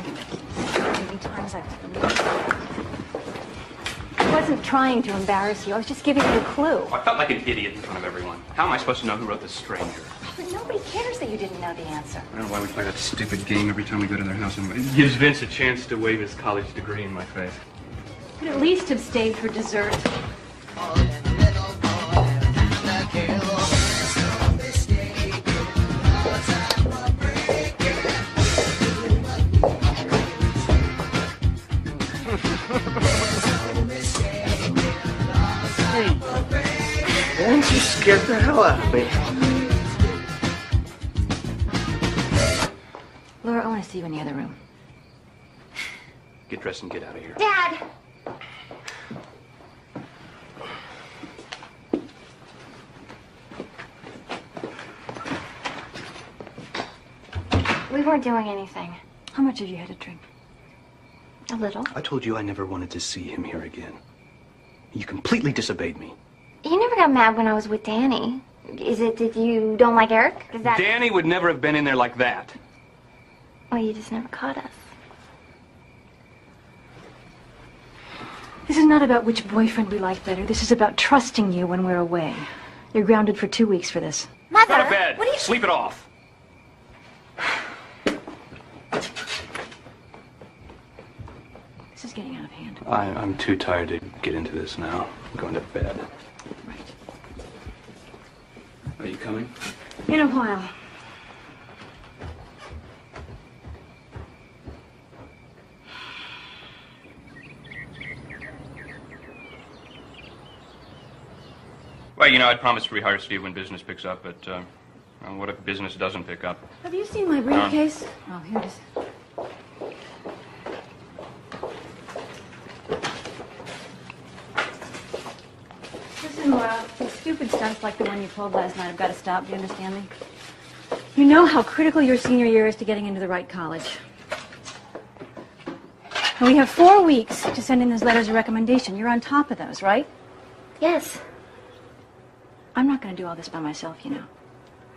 table. How many times I wasn't trying to embarrass you. I was just giving you a clue. I felt like an idiot in front of everyone. How am I supposed to know who wrote The Stranger? But nobody cares that you didn't know the answer. I don't know why we play that stupid game every time we go to their house. It gives Vince a chance to wave his college degree in my face. Could at least have stayed for dessert. Man, you scared the hell out of me. Laura, I want to see you in the other room. Get dressed and get out of here. Dad! We weren't doing anything. How much have you had to drink? A little. I told you I never wanted to see him here again. You completely disobeyed me. You never got mad when I was with Danny. Is it that you don't like Eric? Is that... Danny would never have been in there like that. Well, you just never caught us. This is not about which boyfriend we like better. This is about trusting you when we're away. You're grounded for 2 weeks for this. Mother! Go to bed. What are you... Sleep it off. This is getting out of hand. I'm too tired to get into this now. I'm going to bed. Right. Are you coming? In a while. Well, you know, I'd promised to rehire Steve when business picks up, but well, what if business doesn't pick up? Have you seen my briefcase? Oh, here it is. Listen, Laura, these stupid stunts like the one you pulled last night have got to stop. Do you understand me? You know how critical your senior year is to getting into the right college. And we have 4 weeks to send in those letters of recommendation. You're on top of those, right? Yes. I'm not going to do all this by myself, you know.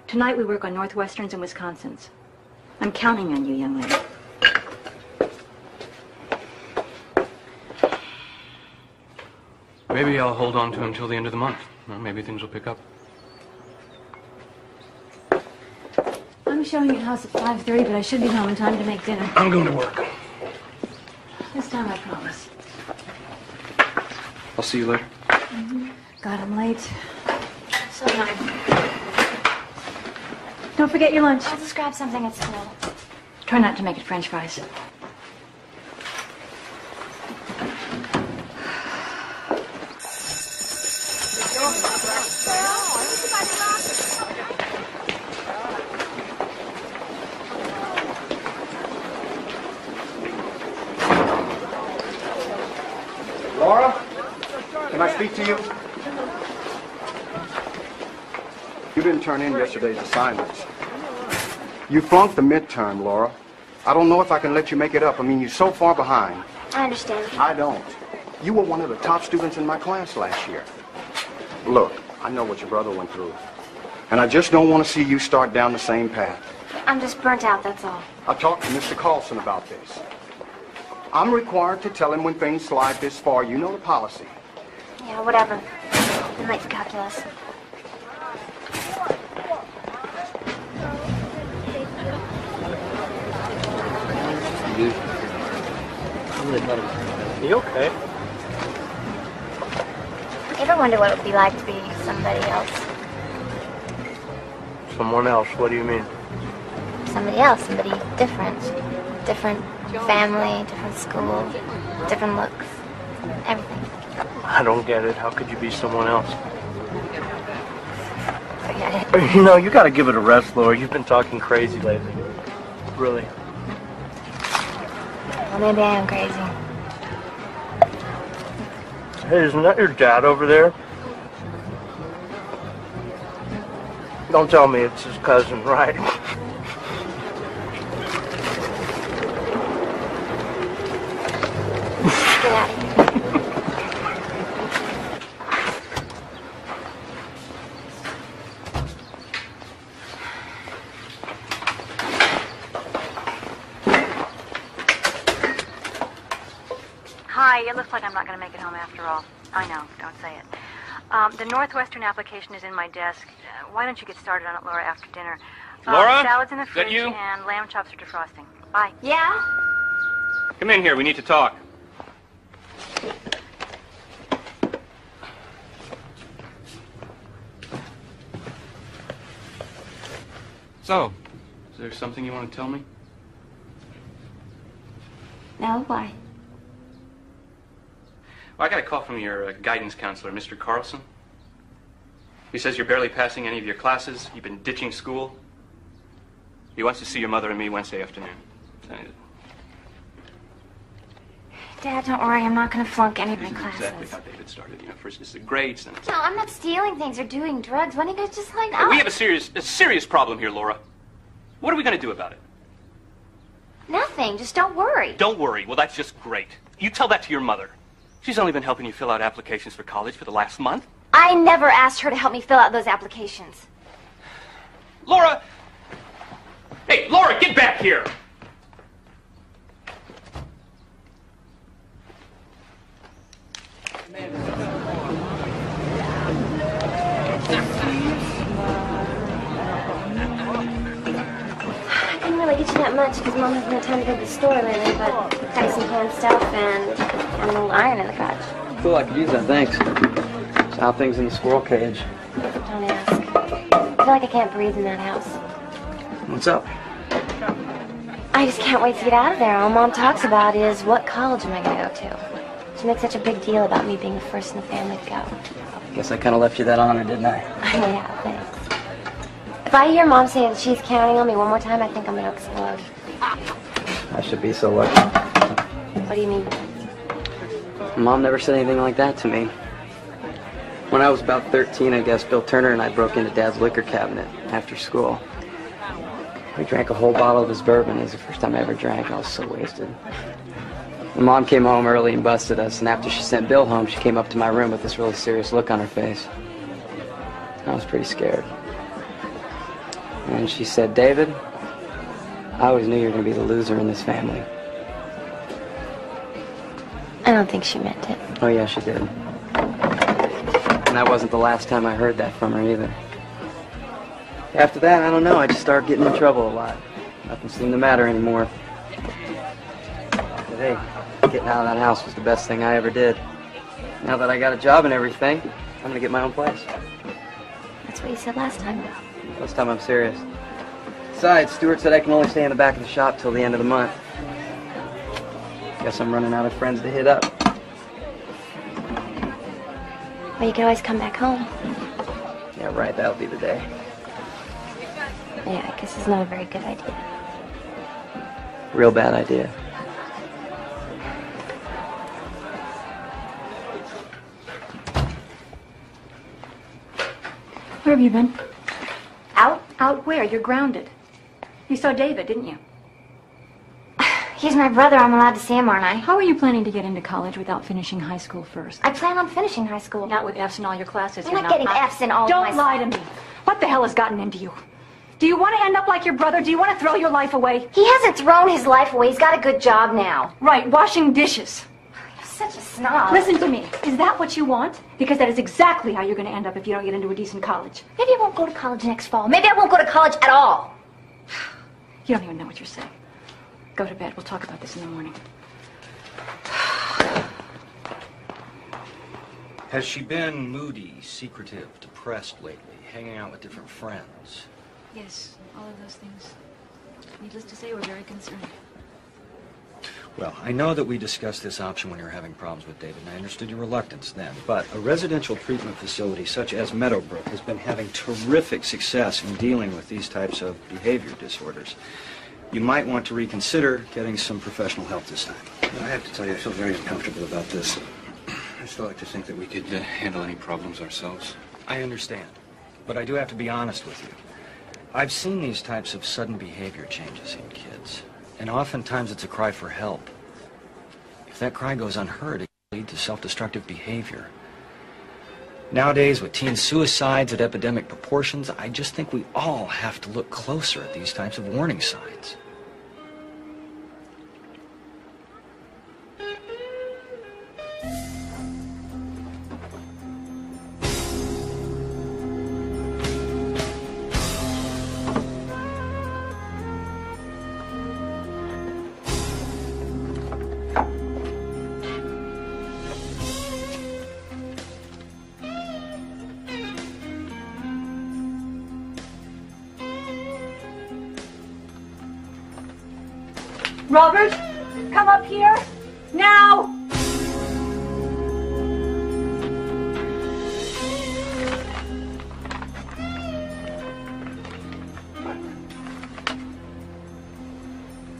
Tonight we work on Northwesterns and Wisconsins. I'm counting on you, young lady. Maybe I'll hold on to him till the end of the month. Well, maybe things will pick up. I'm showing you house at 5:30, but I should be home in time to make dinner. I'm going to work. This time I promise. I'll see you later. God, I'm late. So nice. Don't forget your lunch. I'll just grab something at school. Try not to make it French fries. Laura, can I speak to you? You didn't turn in yesterday's assignments. You flunked the midterm, Laura. I don't know if I can let you make it up. I mean, you're so far behind. I understand. I don't. You were one of the top students in my class last year. Look, I know what your brother went through. And I just don't want to see you start down the same path. I'm just burnt out, that's all. I talked to Mr. Carlson about this. I'm required to tell him when things slide this far. You know the policy. Yeah, whatever. I'm late for calculus. You okay? You ever wonder what it would be like to be somebody else? Someone else, what do you mean? Somebody else, somebody different. Different family, different school, different looks, everything. I don't get it. How could you be someone else? Forget it. You know, you gotta give it a rest, Laura. You've been talking crazy lately. Really. Well, maybe I am crazy. Hey, isn't that your dad over there? Don't tell me it's his cousin, right? Get out of here. Hi, it looks like I'm not going to make it home after all. I know, don't say it. The Northwestern application is in my desk. Why don't you get started on it, Laura, after dinner? Laura? Salads in the Is that fridge you? and lamb chops for defrosting. Bye. Yeah? Come in here. We need to talk. So, is there something you want to tell me? No, why? Well, I got a call from your guidance counselor, Mr. Carlson. He says you're barely passing any of your classes. You've been ditching school. He wants to see your mother and me Wednesday afternoon. Dad, don't worry. I'm not going to flunk any of my This is classes. exactly how David started. You know, first it's the grades, then it's... No, I'm not stealing things or doing drugs. Why don't you guys just hang out? We have a serious problem here, Laura. What are we going to do about it? Nothing. Just don't worry. Don't worry. Well, that's just great. You tell that to your mother. She's only been helping you fill out applications for college for the last month. I never asked her to help me fill out those applications. Laura! Hey, Laura, get back here! I couldn't really get you that much because Mom hasn't had time to go to the store lately, but I've got you some canned stuff and a little iron in the garage. Cool, I could use that, thanks. Just how things in the squirrel cage. Don't ask. I feel like I can't breathe in that house. What's up? I just can't wait to get out of there. All Mom talks about is, what college am I going to go to? She makes such a big deal about me being the first in the family to go. Guess I kind of left you that honor, didn't I? Yeah, thanks. If I hear Mom say that she's counting on me one more time, I think I'm going to explode. I should be so lucky. What do you mean? Mom never said anything like that to me. When I was about 13, I guess Bill Turner and I broke into Dad's liquor cabinet after school. We drank a whole bottle of his bourbon. It was the first time I ever drank. I was so wasted. And Mom came home early and busted us, and after she sent Bill home, she came up to my room with this really serious look on her face. I was pretty scared. And she said, "David, I always knew you were going to be the loser in this family." I don't think she meant it. Oh, yeah, she did. And that wasn't the last time I heard that from her either. After that, I don't know, I just started getting in trouble a lot. Nothing seemed to matter anymore. But hey, getting out of that house was the best thing I ever did. Now that I got a job and everything, I'm going to get my own place. That's what you said last time. This time I'm serious. Besides, Stuart said I can only stay in the back of the shop till the end of the month. Guess I'm running out of friends to hit up. Well, you can always come back home. Yeah, right, that'll be the day. Yeah, I guess it's not a very good idea. Real bad idea. Where have you been? Out? Out where? You're grounded. You saw David, didn't you? He's my brother. I'm allowed to see him, aren't I? How are you planning to get into college without finishing high school first? I plan on finishing high school. Not with F's in all your classes. I'm You're not getting F's in all of my... Don't lie to me. What the hell has gotten into you? Do you want to end up like your brother? Do you want to throw your life away? He hasn't thrown his life away. He's got a good job now. Right, washing dishes. You're such a snob. Listen to me. Is that what you want? Because that is exactly how you're going to end up if you don't get into a decent college. Maybe I won't go to college next fall. Maybe I won't go to college at all. You don't even know what you're saying. Go to bed. We'll talk about this in the morning. Has she been moody, secretive, depressed lately, hanging out with different friends? Yes, all of those things. Needless to say, we're very concerned. Well, I know that we discussed this option when you were having problems with David, and I understood your reluctance then. But a residential treatment facility such as Meadowbrook has been having terrific success in dealing with these types of behavior disorders. You might want to reconsider getting some professional help this time. I have to tell you, I feel very uncomfortable about this. I still like to think that we could handle any problems ourselves. I understand, but I do have to be honest with you. I've seen these types of sudden behavior changes in kids, and oftentimes it's a cry for help. If that cry goes unheard, it can lead to self-destructive behavior. Nowadays, with teen suicides at epidemic proportions, I just think we all have to look closer at these types of warning signs. Robert, come up here. Now!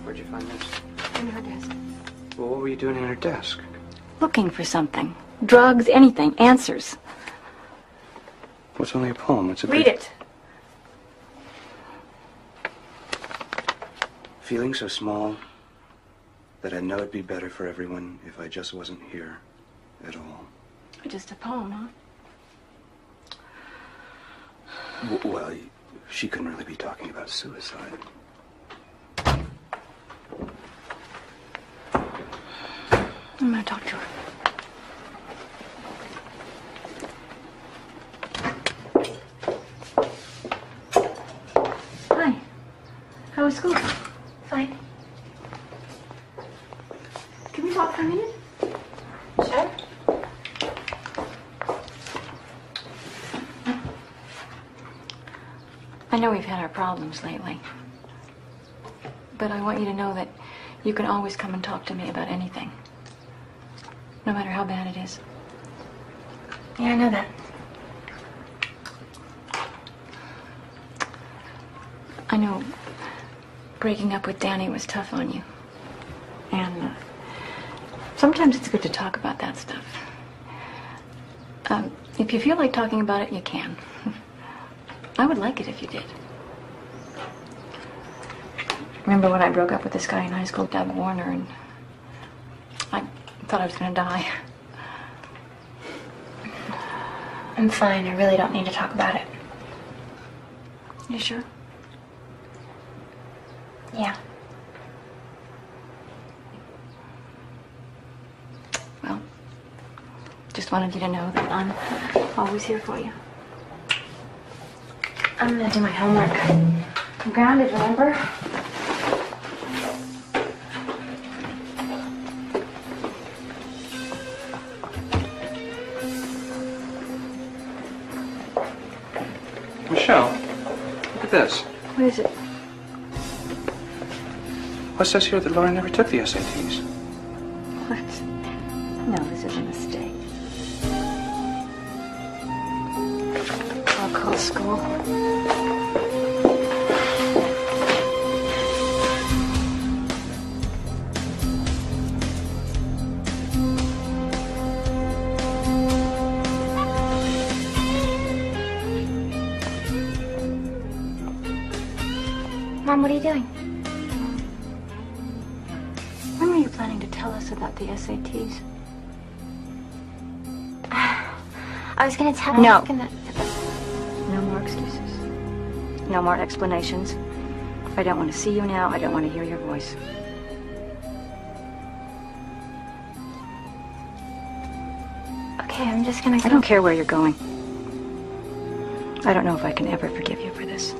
Where'd you find this? In her desk. Well, what were you doing in her desk? Looking for something. Drugs, anything. Answers. What's only a poem? It's a Read it. Feeling so small that I know it'd be better for everyone if I just wasn't here at all. Just a poem, huh? Well, she couldn't really be talking about suicide. I'm gonna talk to her. Hi. How was school? Fine. Can we talk for a minute? Sure. I know we've had our problems lately. But I want you to know that you can always come and talk to me about anything. No matter how bad it is. Yeah, I know that. I know breaking up with Danny was tough on you. And sometimes it's good to talk about that stuff. If you feel like talking about it, you can. I would like it if you did. Remember when I broke up with this guy in high school, Doug Warner, and I thought I was going to die. I'm fine. I really don't need to talk about it. You sure? Yeah. Well, just wanted you to know that I'm always here for you. I'm gonna do my homework. I'm grounded, remember? Michelle, look at this. What is it? What says here that Laura never took the SATs? What? No, this is a mistake. I'll call school. Mom, what are you doing? When were you planning to tell us about the SATs? I was gonna tell No. you. No more excuses. No more explanations. I don't want to see you now. I don't want to hear your voice. Okay, I'm just gonna go. I don't care where you're going. I don't know if I can ever forgive you for this.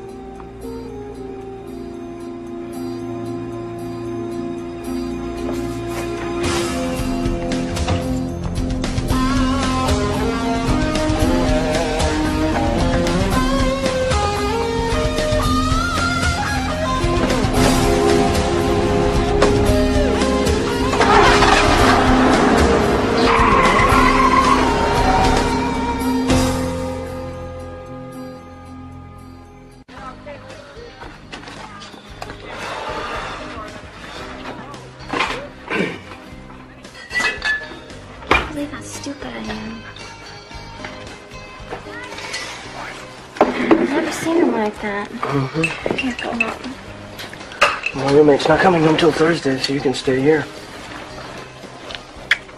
My roommate's not coming home till Thursday, so you can stay here.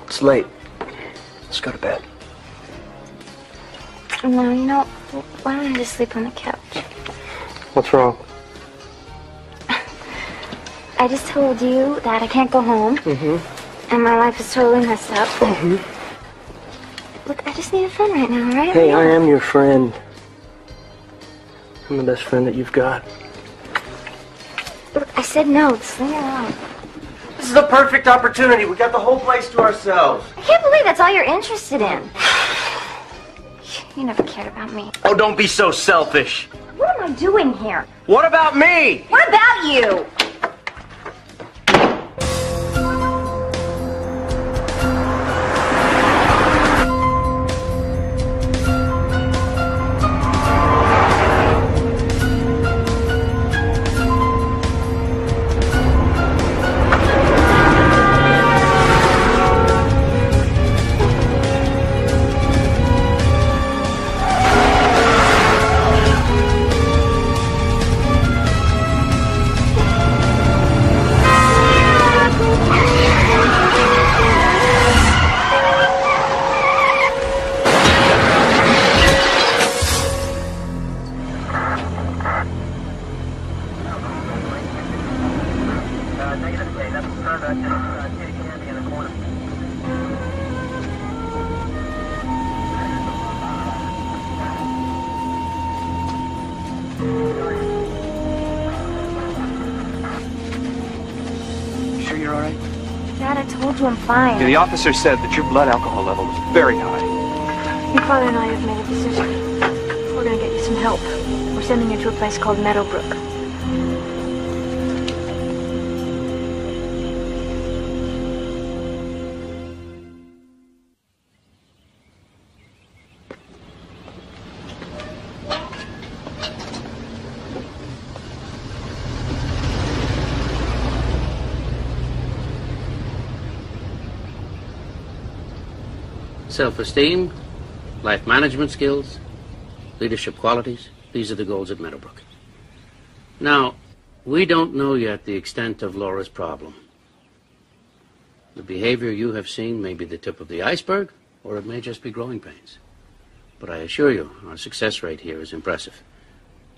It's late. Let's go to bed. No, you know, why don't I just sleep on the couch? What's wrong? I just told you that I can't go home. Mm-hmm. And my life is totally messed up. Mm-hmm. Look, I just need a friend right now, right? Hey, I am your friend. I'm the best friend that you've got. Look, I said no. Just leave me alone. This is a perfect opportunity. We got the whole place to ourselves. I can't believe that's all you're interested in. You never cared about me. Oh, don't be so selfish. What am I doing here? What about me? What about you? told you I'm fine. The officer said that your blood alcohol level was very high. Your father and I have made a decision. We're going to get you some help. We're sending you to a place called Meadowbrook. Self-esteem, life management skills, leadership qualities, these are the goals at Meadowbrook. Now, we don't know yet the extent of Laura's problem. The behavior you have seen may be the tip of the iceberg, or it may just be growing pains. But I assure you, our success rate here is impressive.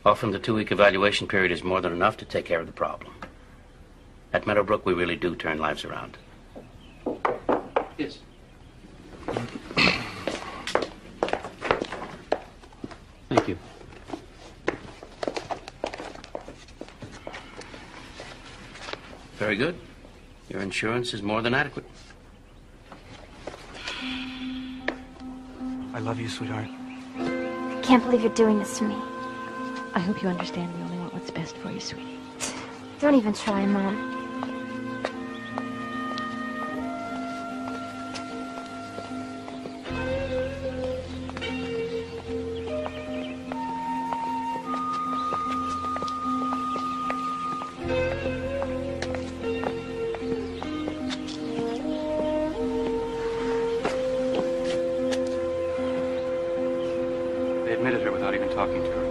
Often the 2-week evaluation period is more than enough to take care of the problem. At Meadowbrook, we really do turn lives around. Yes. Thank you. Very good. Your insurance is more than adequate. I love you, sweetheart. I can't believe you're doing this to me. I hope you understand we only want what's best for you, sweetie. Don't even try, Mom. They admitted her without even talking to her.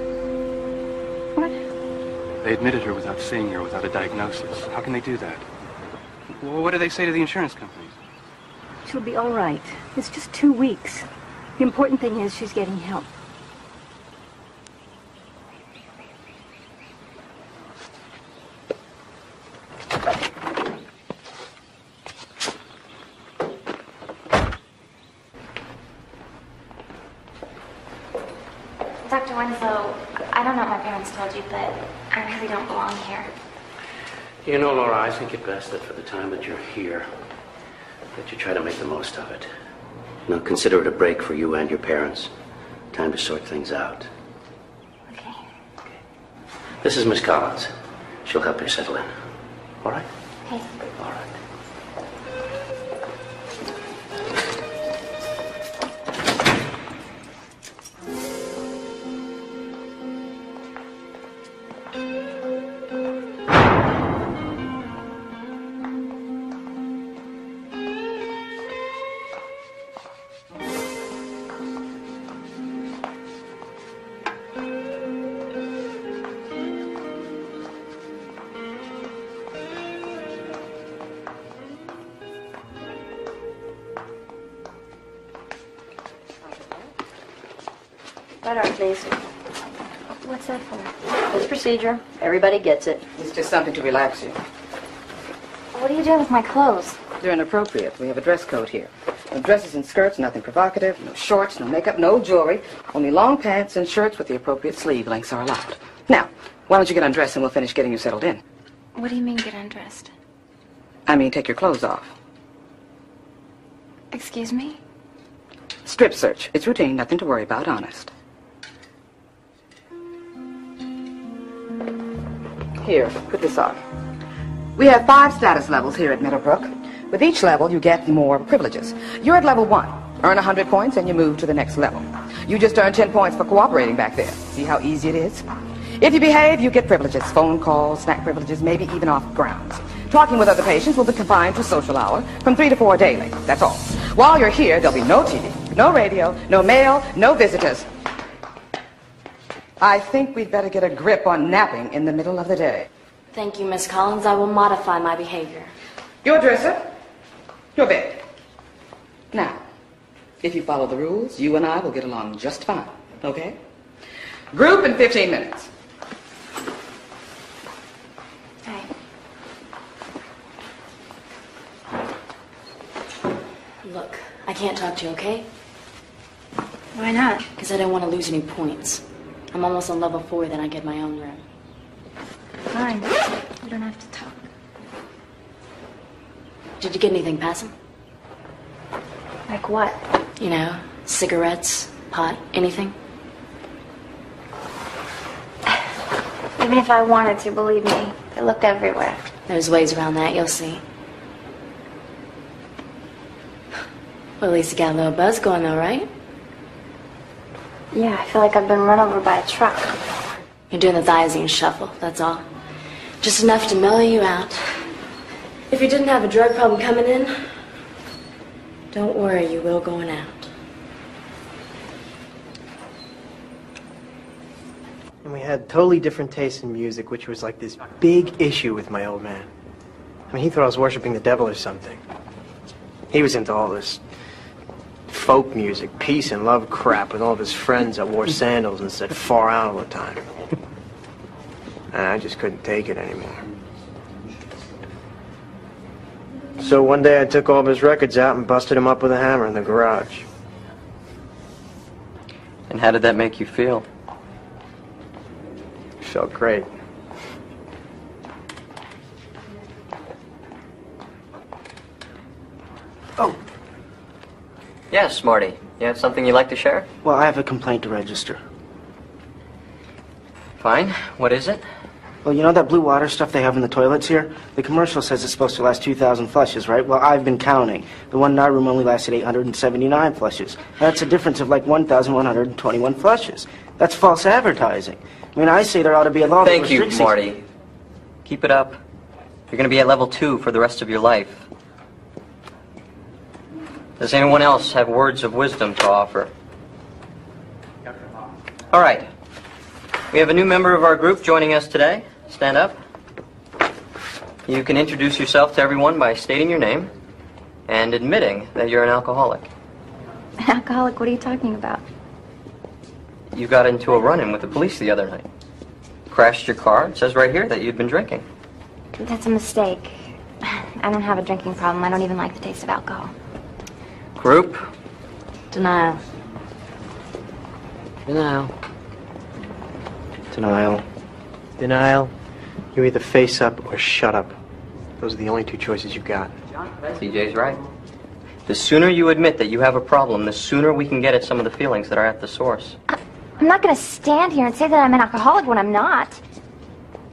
What? They admitted her without seeing her, without a diagnosis. How can they do that? Well, what do they say to the insurance companies? She'll be all right. It's just 2 weeks. The important thing is she's getting help. Dr. Winslow, I don't know what my parents told you, but I really don't belong here. You know, Laura, I think it best that for the time that you're here, that you try to make the most of it. Now, consider it a break for you and your parents. Time to sort things out. Okay. This is Miss Collins. She'll help you settle in. All right? Okay. All right. Right arm, please. What's that for? It's procedure. Everybody gets it. It's just something to relax you. What are you doing with my clothes? They're inappropriate. We have a dress code here. No dresses and skirts, nothing provocative, no shorts, no makeup, no jewelry. Only long pants and shirts with the appropriate sleeve lengths are allowed. Now, why don't you get undressed and we'll finish getting you settled in. What do you mean get undressed? I mean, take your clothes off. Excuse me? Strip search. It's routine, nothing to worry about, honest. Here, put this on. We have 5 status levels here at Meadowbrook. With each level, you get more privileges. You're at level 1. Earn 100 points and you move to the next level. You just earned 10 points for cooperating back there. See how easy it is? If you behave, you get privileges. Phone calls, snack privileges, maybe even off grounds. Talking with other patients will be confined to social hour from 3 to 4 daily. That's all. While you're here, there'll be no TV, no radio, no mail, no visitors. I think we'd better get a grip on napping in the middle of the day. Thank you, Miss Collins. I will modify my behavior. Your dresser, your bed. Now, if you follow the rules, you and I will get along just fine, okay? Group in 15 minutes. Hey. Look, I can't talk to you, okay? Why not? Because I don't want to lose any points. I'm almost on level 4, then I get my own room. Fine. You don't have to talk. Did you get anything past him? Like what? You know, cigarettes, pot, anything? Even if I wanted to, believe me, I looked everywhere. There's ways around that, you'll see. Well, at least you got a little buzz going though, right? Yeah, I feel like I've been run over by a truck. You're doing the thiazine shuffle, that's all. Just enough to mellow you out. If you didn't have a drug problem coming in, don't worry, you will going out. And we had totally different tastes in music, which was like this big issue with my old man. I mean, he thought I was worshiping the devil or something. He was into all this folk music, peace and love crap with all of his friends that wore sandals and said far out all the time. And I just couldn't take it anymore. So one day I took all of his records out and busted him up with a hammer in the garage. And how did that make you feel? It felt great. Oh. Yes, Marty. You have something you'd like to share? Well, I have a complaint to register. Fine. What is it? Well, you know that blue water stuff they have in the toilets here? The commercial says it's supposed to last 2,000 flushes, right? Well, I've been counting. The one in our room only lasted 879 flushes. That's a difference of like 1,121 flushes. That's false advertising. I mean, I say there ought to be a law that Thank you, restricts Marty. Keep it up. You're going to be at level 2 for the rest of your life. Does anyone else have words of wisdom to offer? All right. We have a new member of our group joining us today. Stand up. You can introduce yourself to everyone by stating your name and admitting that you're an alcoholic. An alcoholic? What are you talking about? You got into a run-in with the police the other night. Crashed your car. It says right here that you'd been drinking. That's a mistake. I don't have a drinking problem. I don't even like the taste of alcohol. Group? Denial. Denial. Denial. Denial. You either face up or shut up. Those are the only two choices you've got. CJ's right. The sooner you admit that you have a problem, the sooner we can get at some of the feelings that are at the source. I'm not going to stand here and say that I'm an alcoholic when I'm not.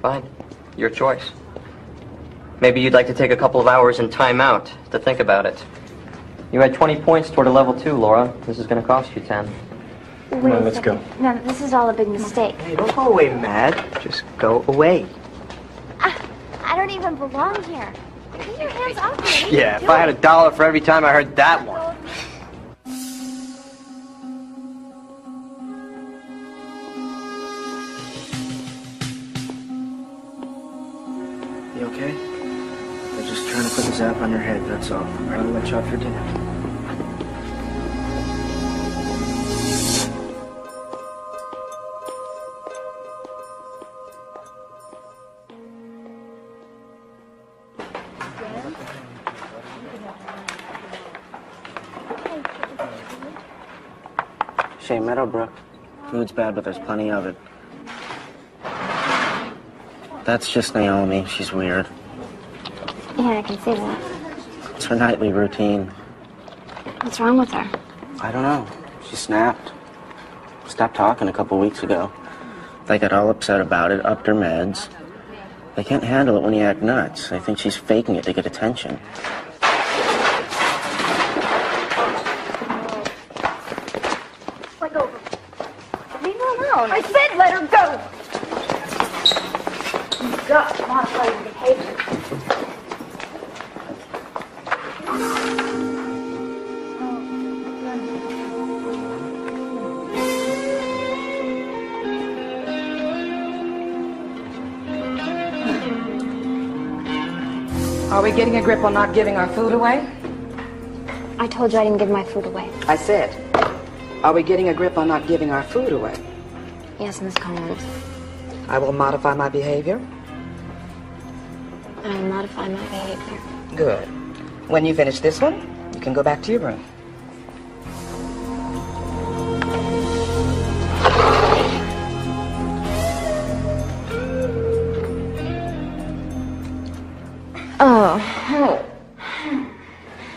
Fine. Your choice. Maybe you'd like to take a couple of hours in time out to think about it. You had 20 points toward a level 2, Laura. This is going to cost you 10. Wait on, let's go. No, this is all a big mistake. Hey, don't go away mad. Just go away. I don't even belong here. Get your hands off me. What are you Yeah, if doing? I had $1 for every time I heard that one. You okay? I'm just trying to put the zap on your head, that's all. I'll let you out for dinner. Shea Meadowbrook. Food's bad, but there's plenty of it. That's just Naomi. She's weird. Yeah, I can see that. It's her nightly routine. What's wrong with her? I don't know. She snapped. Stopped talking a couple weeks ago. They got all upset about it, upped her meds. They can't handle it when you act nuts. They think she's faking it to get attention. Let go of her. Leave her alone. I said let her go. You've got to modify your behavior. Are we getting a grip on not giving our food away? I told you I didn't give my food away. I said, are we getting a grip on not giving our food away? Yes, Miss Collins. I will modify my behavior. I will modify my behavior. Good. When you finish this one, you can go back to your room. Oh.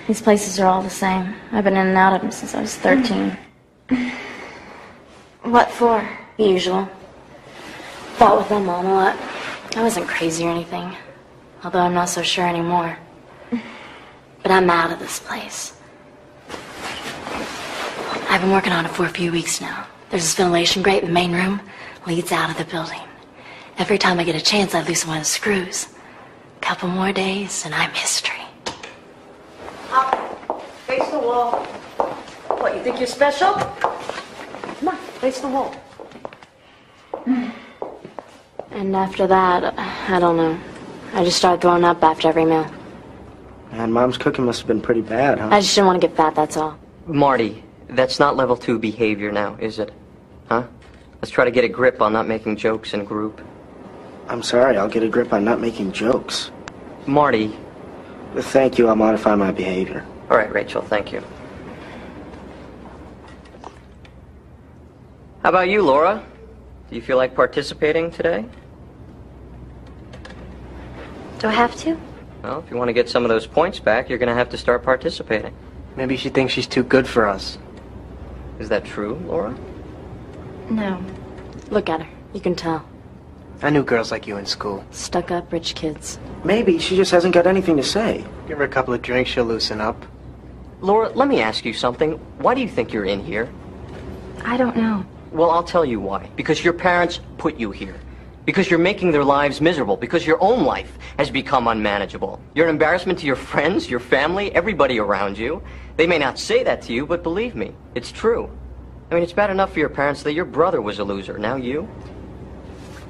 These places are all the same. I've been in and out of them since I was 13. What for? The usual. Fought with my mom a lot. I wasn't crazy or anything, although I'm not so sure anymore. But I'm out of this place. I've been working on it for a few weeks now. There's this ventilation grate in the main room, leads out of the building. Every time I get a chance, I loosen one of the screws. A couple more days, and I'm history. Up, face the wall. What, you think you're special? Come on, face the wall. And after that, I don't know. I just started throwing up after every meal. Man, Mom's cooking must have been pretty bad, huh? I just didn't want to get fat, that's all. Marty, that's not level 2 behavior now, is it? Huh? Let's try to get a grip on not making jokes in group. I'm sorry, I'll get a grip on not making jokes. Marty. Thank you, I'll modify my behavior. All right, Rachel, thank you. How about you, Laura? Do you feel like participating today? Do I have to? Well, if you want to get some of those points back, you're going to have to start participating. Maybe she thinks she's too good for us. Is that true, Laura? No. Look at her. You can tell. I knew girls like you in school. Stuck-up rich kids. Maybe she just hasn't got anything to say. Give her a couple of drinks, she'll loosen up. Laura, let me ask you something. Why do you think you're in here? I don't know. Well, I'll tell you why. Because your parents put you here. Because you're making their lives miserable. Because your own life has become unmanageable. You're an embarrassment to your friends, your family, everybody around you. They may not say that to you, but believe me, it's true. I mean, it's bad enough for your parents that your brother was a loser. Now you?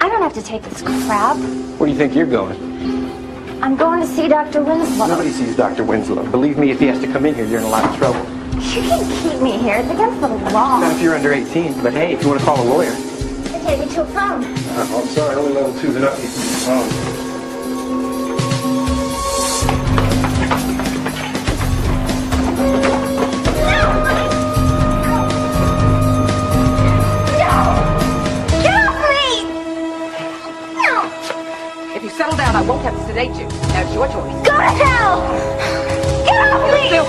I don't have to take this crap. Where do you think you're going? I'm going to see Dr. Winslow. Nobody sees Dr. Winslow. Believe me, if he has to come in here, you're in a lot of trouble. You can't keep me here. It's against the law. Not if you're under 18, but hey, if you want to call a lawyer. They take me to a phone. I'm sorry, only level 2's enough. If you settle down, I won't have to sedate you. Now it's your choice. Go to hell! Get off me! No!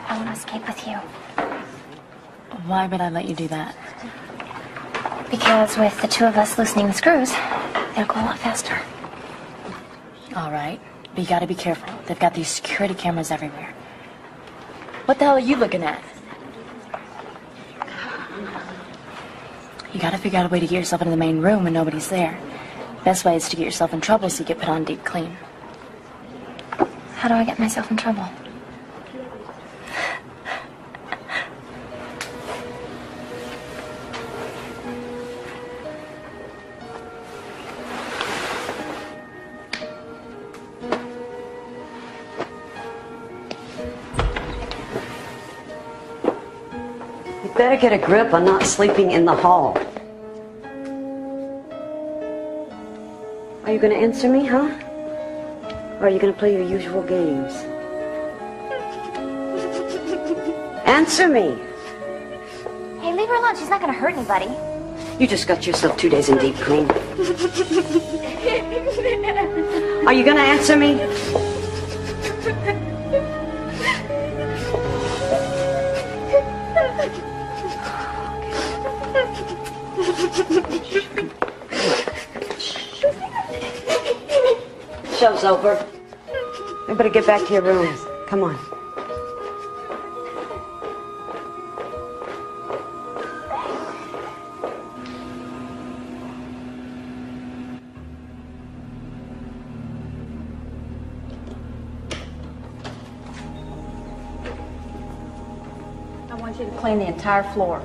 I want to escape with you. Why would I let you do that? Because with the two of us loosening the screws, they'll go a lot faster. All right, but you gotta be careful. They've got these security cameras everywhere. What the hell are you looking at? You gotta figure out a way to get yourself into the main room when nobody's there. Best way is to get yourself in trouble so you get put on deep clean. How do I get myself in trouble? Better get a grip on not sleeping in the hall. Are you going to answer me, huh? Or are you going to play your usual games? Answer me! Hey, leave her alone. She's not going to hurt anybody. You just got yourself 2 days in deep clean. Are you going to answer me? Show's over. We better get back to your rooms. Come on. want you to clean the entire floor.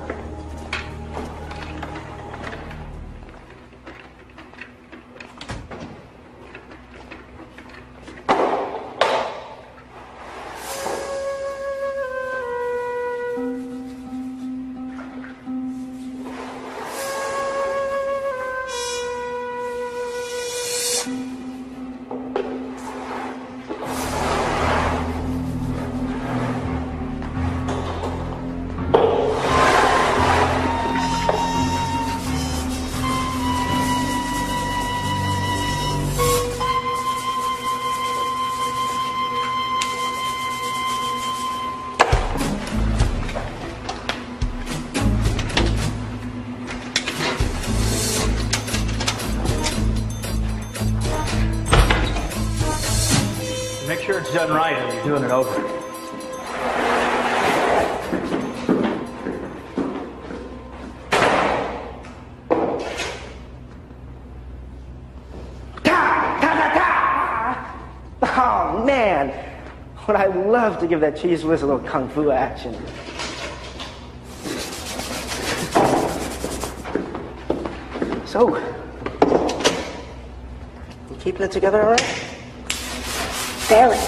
Make sure it's done right or you're doing it over. Oh, man. Would I love to give that cheese whiz a little kung fu action. So, you keeping it together all right? Barely.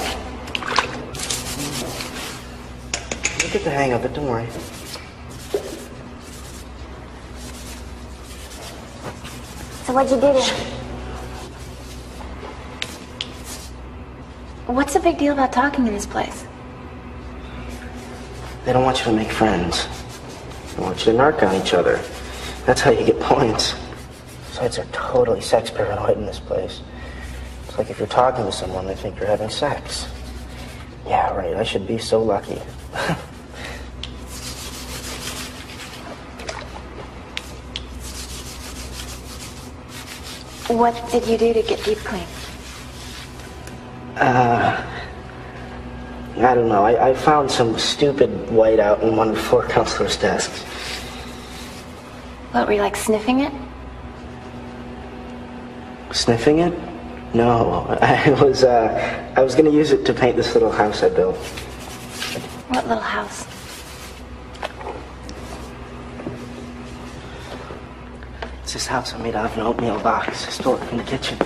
You'll get the hang of it, don't worry. So what'd you do to him? What's the big deal about talking in this place? They don't want you to make friends. They want you to narc on each other. That's how you get points. Besides, they're totally sex paranoid in this place. It's like if you're talking to someone, they think you're having sex. Yeah, right, I should be so lucky. What did you do to get deep clean? I don't know. I found some stupid whiteout in one of the floor counselor's desks. What, were you like sniffing it? Sniffing it? No, I was gonna use it to paint this little house I built. What little house? It's this house I made out of an oatmeal box, stored in the kitchen.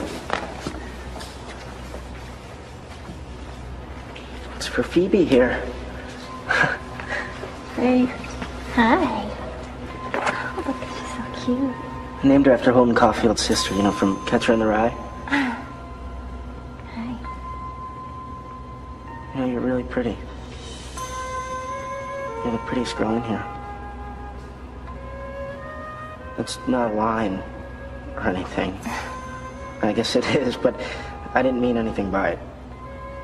It's for Phoebe here. Hey. Hi. Oh, look, she's so cute. I named her after Holden Caulfield's sister, you know, from Catcher in the Rye. Hi. You know, you're really pretty. You're the prettiest girl in here. That's not a line or anything. I guess it is, but I didn't mean anything by it.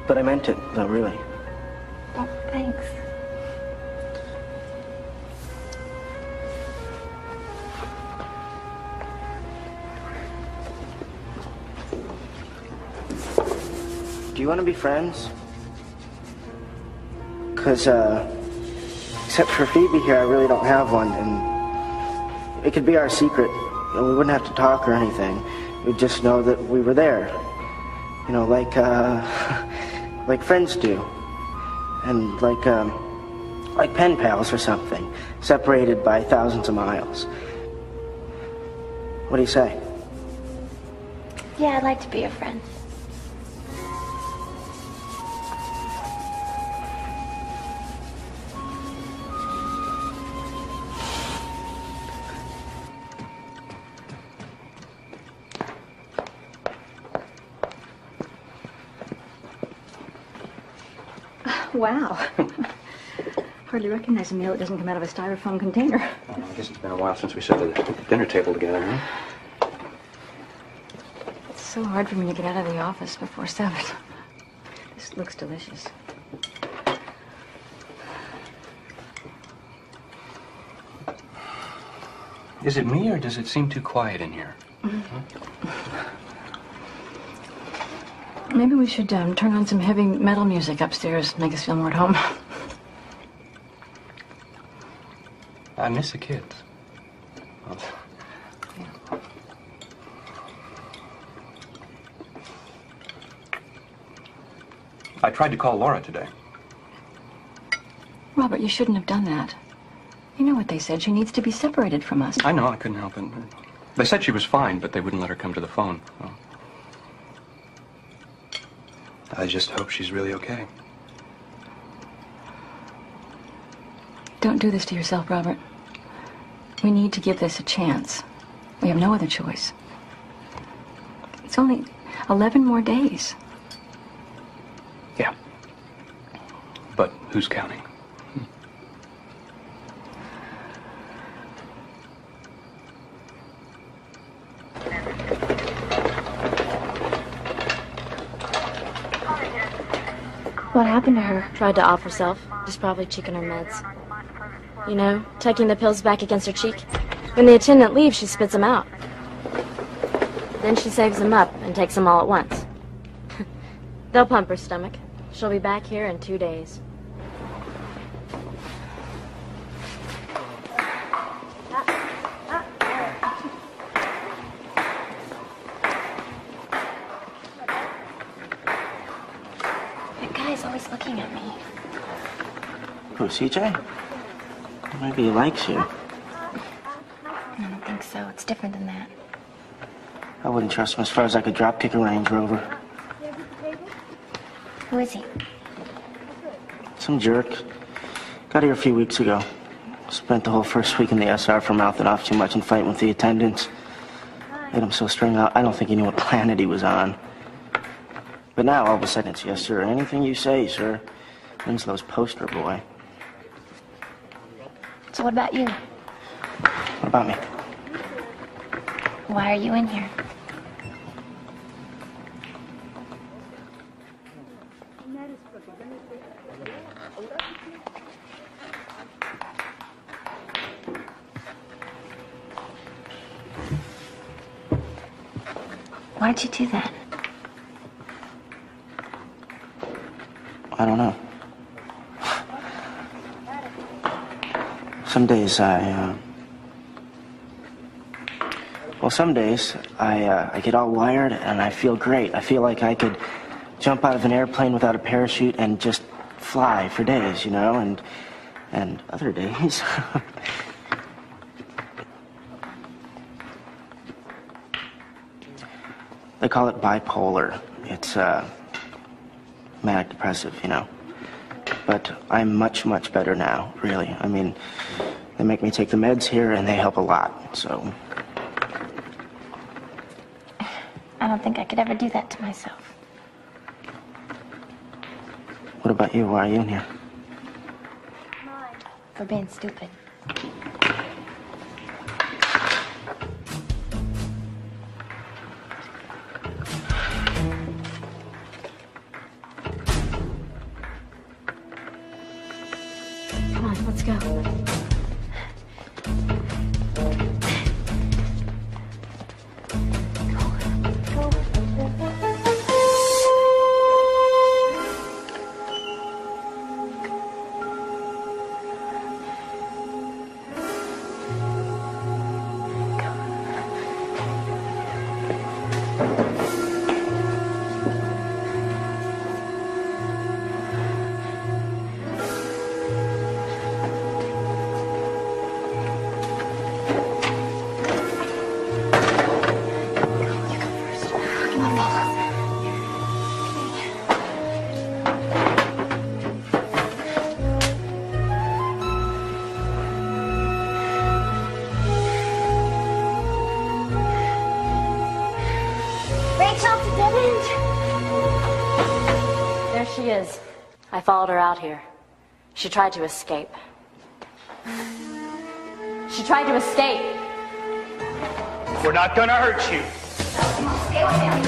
But I meant it, though, really. Oh, thanks. Do you want to be friends? 'Cause, except for Phoebe here, I really don't have one, and it could be our secret. You know, we wouldn't have to talk or anything. We'd just know that we were there. You know, like, like friends do. And like pen pals or something, separated by thousands of miles. What do you say? Yeah, I'd like to be your friend. Wow. Hardly recognize a meal that doesn't come out of a styrofoam container. I guess it's been a while since we sat at the dinner table together, huh? It's so hard for me to get out of the office before 7. This looks delicious. Is it me, or does it seem too quiet in here? Maybe we should turn on some heavy metal music upstairs, make us feel more at home. I miss the kids. I tried to call Laura today. Robert, you shouldn't have done that. You know what they said. She needs to be separated from us. I know, I couldn't help it. They said she was fine, but they wouldn't let her come to the phone. Well, I just hope she's really okay. Don't do this to yourself, Robert. We need to give this a chance. We have no other choice. It's only 11 more days. Yeah. But who's counting? What happened to her? Tried to off herself. She's probably cheeking her meds. You know, tucking the pills back against her cheek. When the attendant leaves, she spits them out. Then she saves them up and takes them all at once. They'll pump her stomach. She'll be back here in 2 days. That guy's always looking at me. Who, CJ? Maybe he likes you. I don't think so. It's different than that. I wouldn't trust him as far as I could drop kick a Range Rover. Who is he? Some jerk. Got here a few weeks ago. Spent the whole first week in the SR for mouthing off too much and fighting with the attendants. Made him so strung out, I don't think he knew what planet he was on. But now, all of a sudden, it's yes, sir. Anything you say, sir. Winslow's poster boy. So what about you? What about me? Why are you in here? Why'd you do that? I don't know. Some days some days I get all wired and I feel great. I feel like I could jump out of an airplane without a parachute and just fly for days, you know, and other days. They call it bipolar. It's manic depressive, you know. But I'm much, much better now, really. I mean, they make me take the meds here and they help a lot, so. I don't think I could ever do that to myself. What about you? Why are you in here? For being stupid. Come on, let's go. There she is. I followed her out here. She tried to escape. She tried to escape. We're not gonna hurt you.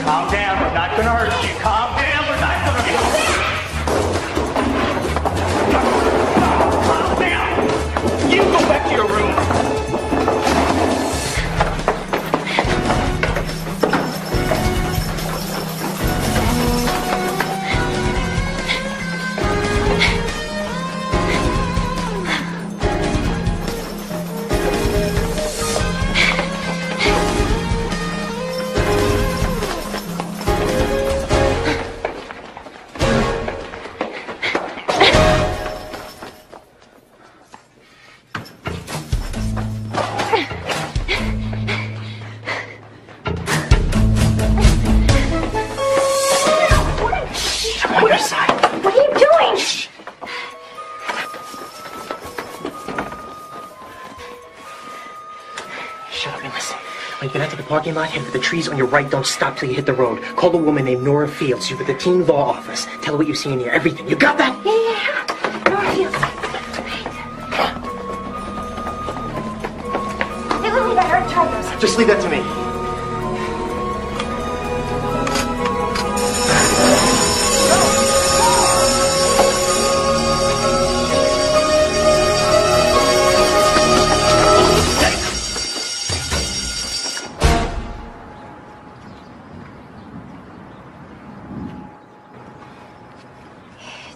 Calm down, we're not gonna hurt you. Calm down, we're not gonna hurt you. Calm down. You go back to your room. parking lot, head for the trees on your right. Don't stop till you hit the road. Call a woman named Nora Fields. She's with the teen law office. Tell her what you see in here. Everything. You got that? Yeah. Nora Fields. Hey, Lily, I heard try those. Just leave that to me.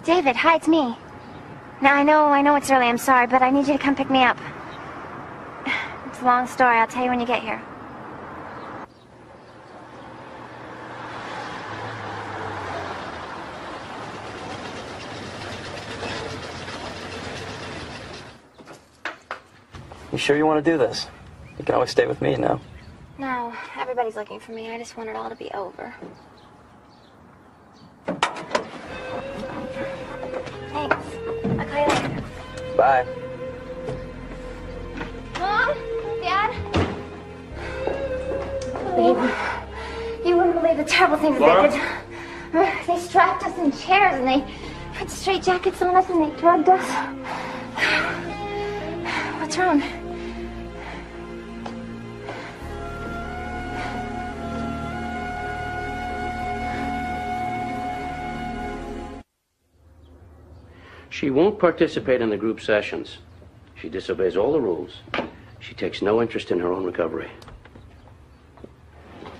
David, hi, it's me. Now, I know it's early, I'm sorry, but I need you to come pick me up. It's a long story, I'll tell you when you get here. You sure you want to do this? You can always stay with me now. No, everybody's looking for me. I just want it all to be over. Thanks. I'll call you later. Bye. Mom? Dad? Baby, you wouldn't believe the terrible things Laura? they did. They strapped us in chairs and they put straight jackets on us and they drugged us. What's wrong? She won't participate in the group sessions. She disobeys all the rules. She takes no interest in her own recovery.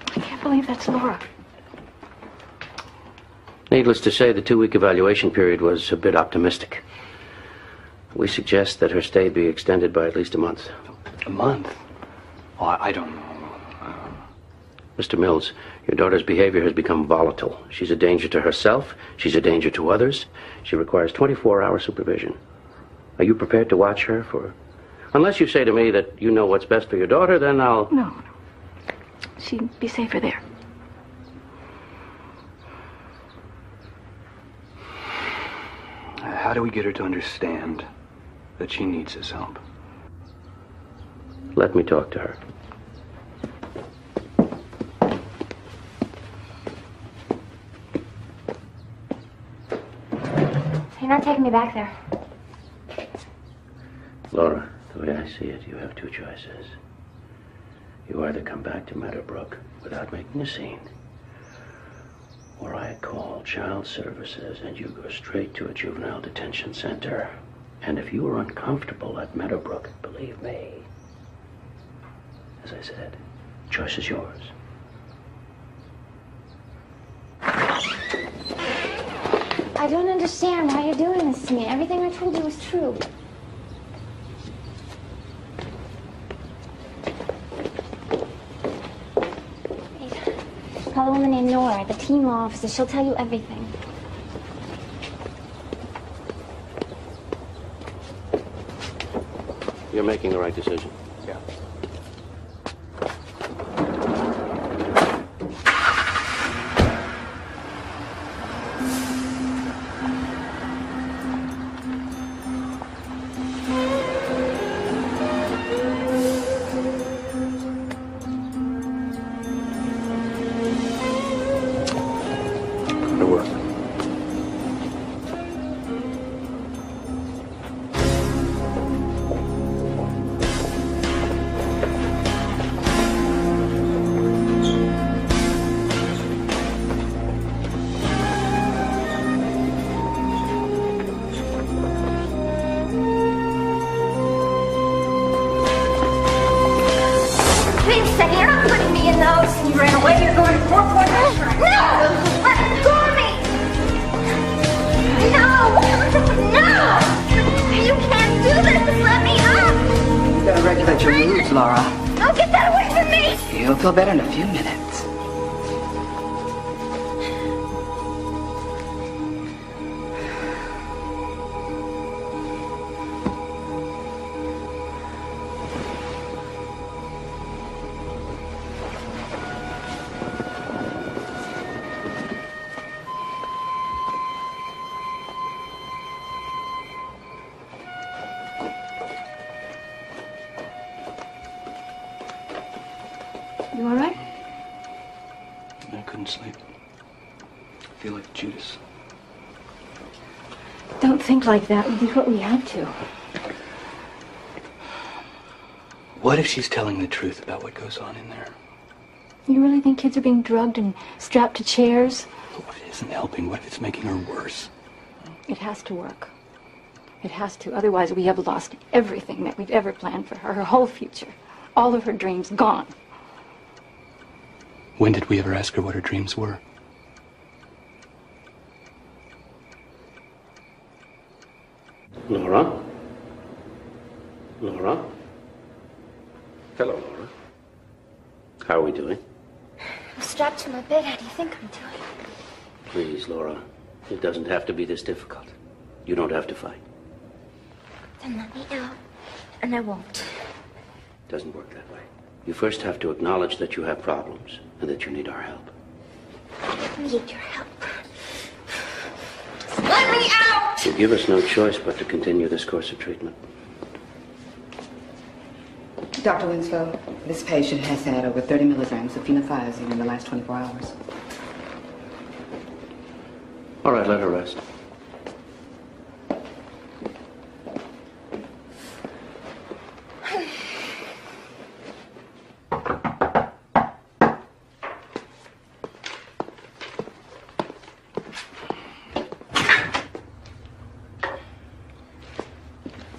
I can't believe that's Laura. Needless to say, the 2-week evaluation period was a bit optimistic. We suggest that her stay be extended by at least a month. A month? Oh, I don't know. Mr. Mills, your daughter's behavior has become volatile. She's a danger to herself. She's a danger to others. She requires 24-hour supervision. Are you prepared to watch her for... Unless you say to me that you know what's best for your daughter, then I'll... No. She'd be safer there. How do we get her to understand that she needs his help? Let me talk to her. You're not taking me back there. Laura, the way I see it, you have two choices. You either come back to Meadowbrook without making a scene, or I call child services and you go straight to a juvenile detention center. And if you are uncomfortable at Meadowbrook, believe me, as I said, choice is yours. I don't understand why you're doing this to me. Everything I told you was true. Wait. Call a woman named Nora at the teen law office. She'll tell you everything. You're making the right decision. Yeah. Good work. Wait a second, you're not putting me in those. You ran away, you're going to court for this. No! Let go of me! No! No! You can't do this! Let me up! You gotta regulate your moods, Laura. No, get that away from me! You'll feel better in a few minutes. You all right? I couldn't sleep. I feel like Judas. Don't think like that. We do what we have to. What if she's telling the truth about what goes on in there? You really think kids are being drugged and strapped to chairs? What if it isn't helping? What if it's making her worse? It has to work. It has to. Otherwise, we have lost everything that we've ever planned for her. Her whole future. All of her dreams gone. When did we ever ask her what her dreams were? Laura? Laura? Hello, Laura. How are we doing? I'm strapped to my bed. How do you think I'm doing? Please, Laura. It doesn't have to be this difficult. You don't have to fight. Then let me out, and I won't. It doesn't work that way. You first have to acknowledge that you have problems and that you need our help. I need your help. Just let me out! You give us no choice but to continue this course of treatment. Dr. Winslow, this patient has had over 30 milligrams of phenothiazine in the last 24 hours. All right, let her rest.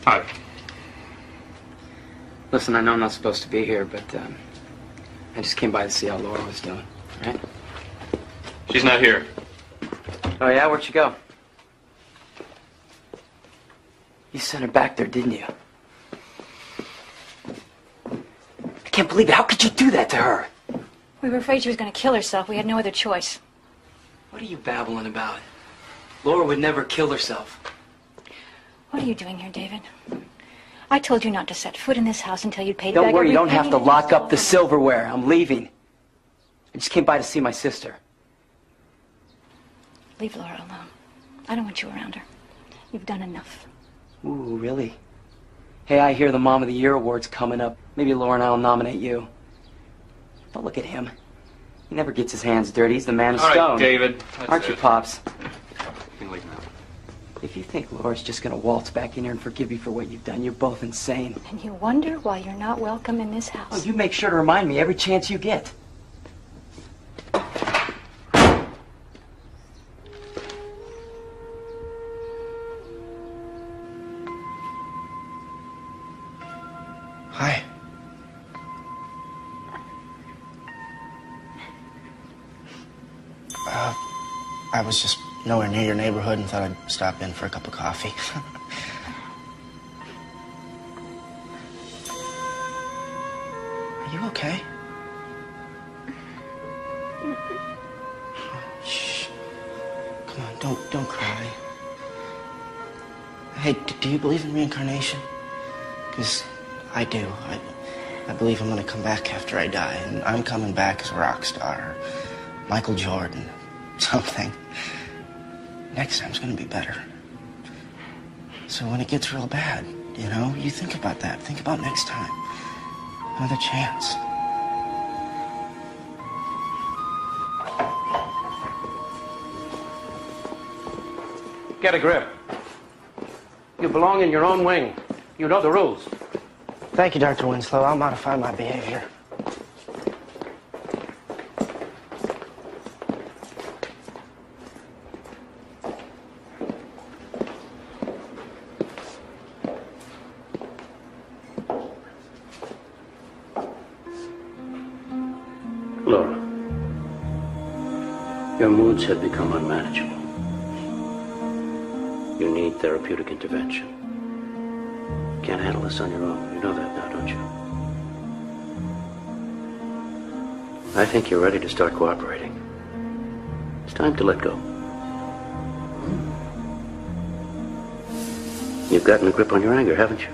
Hi. Listen, I know I'm not supposed to be here, but I just came by to see how Laura was doing, right? She's not here. Oh, yeah? Where'd she go? You sent her back there, didn't you? I can't believe it. How could you do that to her? We were afraid she was going to kill herself. We had no other choice. What are you babbling about? Laura would never kill herself. What are you doing here, David? I told you not to set foot in this house until you'd paid back Don't worry, every you don't penny have to that lock you up the stole. silverware. I'm leaving. I just came by to see my sister. Leave Laura alone. I don't want you around her. You've done enough. Ooh, really? Hey, I hear the Mom of the Year award's coming up. Maybe Laura and I will nominate you. Don't look at him. He never gets his hands dirty. He's the man of All stone. right, David. Aren't you, Pops? You can leave now. If you think Laura's just gonna waltz back in here and forgive you for what you've done, you're both insane. And you wonder why you're not welcome in this house. Oh, you make sure to remind me every chance you get. Hi. I was just nowhere near your neighborhood and thought I'd stop in for a cup of coffee. Are you okay? Shh. Come on, don't cry. Hey, do you believe in reincarnation? Because I do. I believe I'm gonna come back after I die, and I'm coming back as a rock star, Michael Jordan, something. Next time's gonna be better. So when it gets real bad, you know, you think about that. Think about next time. Another chance. Get a grip. You belong in your own wing. You know the rules. Thank you, Dr. Winslow. I'll modify my behavior. Laura, your moods have become unmanageable. You need therapeutic intervention. You can't handle this on your own. You know that now, don't you? I think you're ready to start cooperating. It's time to let go. You've gotten a grip on your anger, haven't you?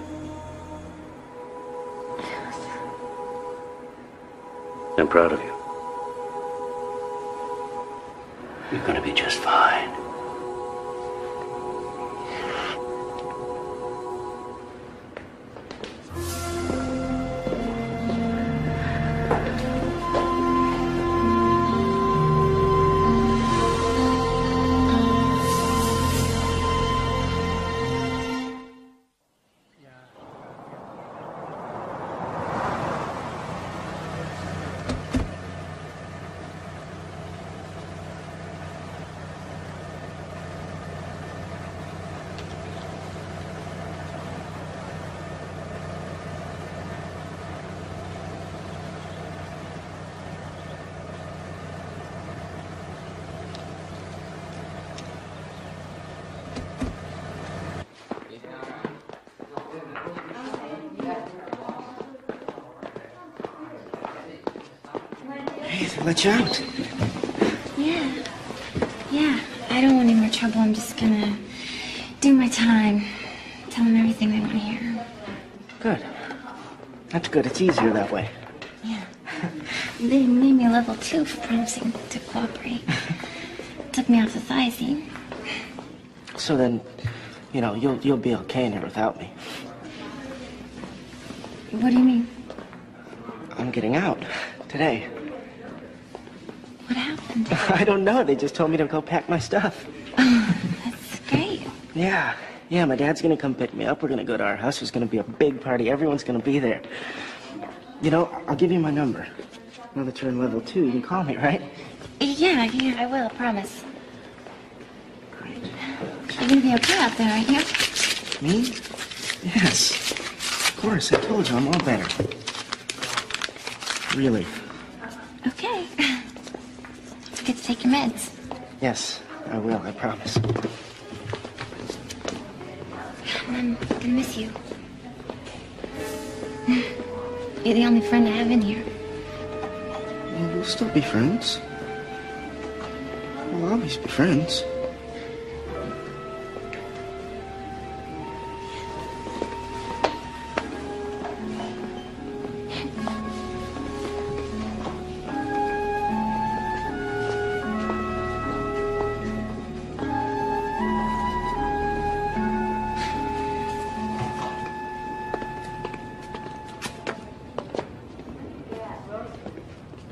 I'm proud of you. You're going to be just fine. Hey, they let you out. Yeah. I don't want any more trouble. I'm just gonna do my time. Tell them everything they want to hear. Good. That's good. It's easier that way. Yeah. They made me a level 2 for promising to cooperate. Took me off the thiazine. So then, you know, you'll be okay in here without me. What do you mean? I'm getting out today. What happened? I don't know. They just told me to go pack my stuff. Oh, that's great. Yeah, my dad's gonna come pick me up. We're gonna go to our house. There's gonna be a big party. Everyone's gonna be there. You know, I'll give you my number. Now that you're in level 2, you can call me, right? Yeah, I will, I promise. Great. You're gonna be okay out there, aren't you? Me? Yes. Of course, I told you, I'm all better. Really. Okay. Don't forget to take your meds. Yes, I will, I promise. I'm gonna miss you. You're the only friend I have in here. We'll still be friends. We'll always be friends.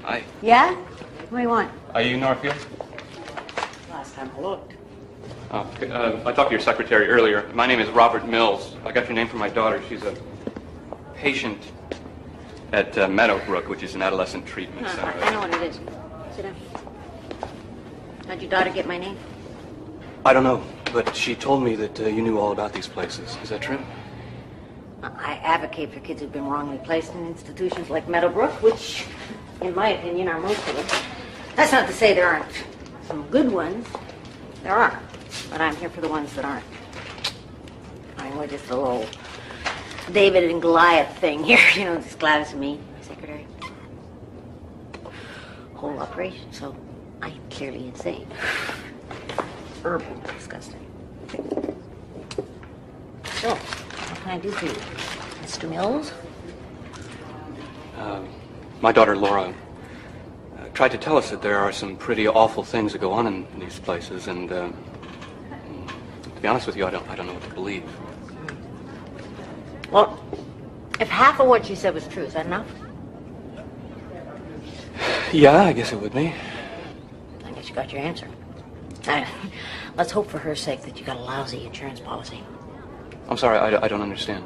Hi. Yeah? What do you want? Are you Northfield? Last time I looked. Oh, okay. I talked to your secretary earlier. My name is Robert Mills. I got your name from my daughter. She's a patient at Meadowbrook, which is an adolescent treatment center. I know what it is. Sit down. How'd your daughter get my name? I don't know, but she told me that you knew all about these places. Is that true? I advocate for kids who've been wrongly placed in institutions like Meadowbrook, which, in my opinion, are most of them. That's not to say there aren't some good ones. There are. But I'm here for the ones that aren't. I mean, we're just a little David and Goliath thing here. You know, just Gladys and me, my secretary. Whole operation, so I'm clearly insane. Herbal, disgusting. So, what can I do for you, Mr. Mills? My daughter Laura tried to tell us that there are some pretty awful things that go on in these places, and to be honest with you, I don't know what to believe. Well, if half of what you said was true, is that enough? Yeah, I guess it would be. I guess you got your answer. Let's hope for her sake that you got a lousy insurance policy. I'm sorry, I don't understand.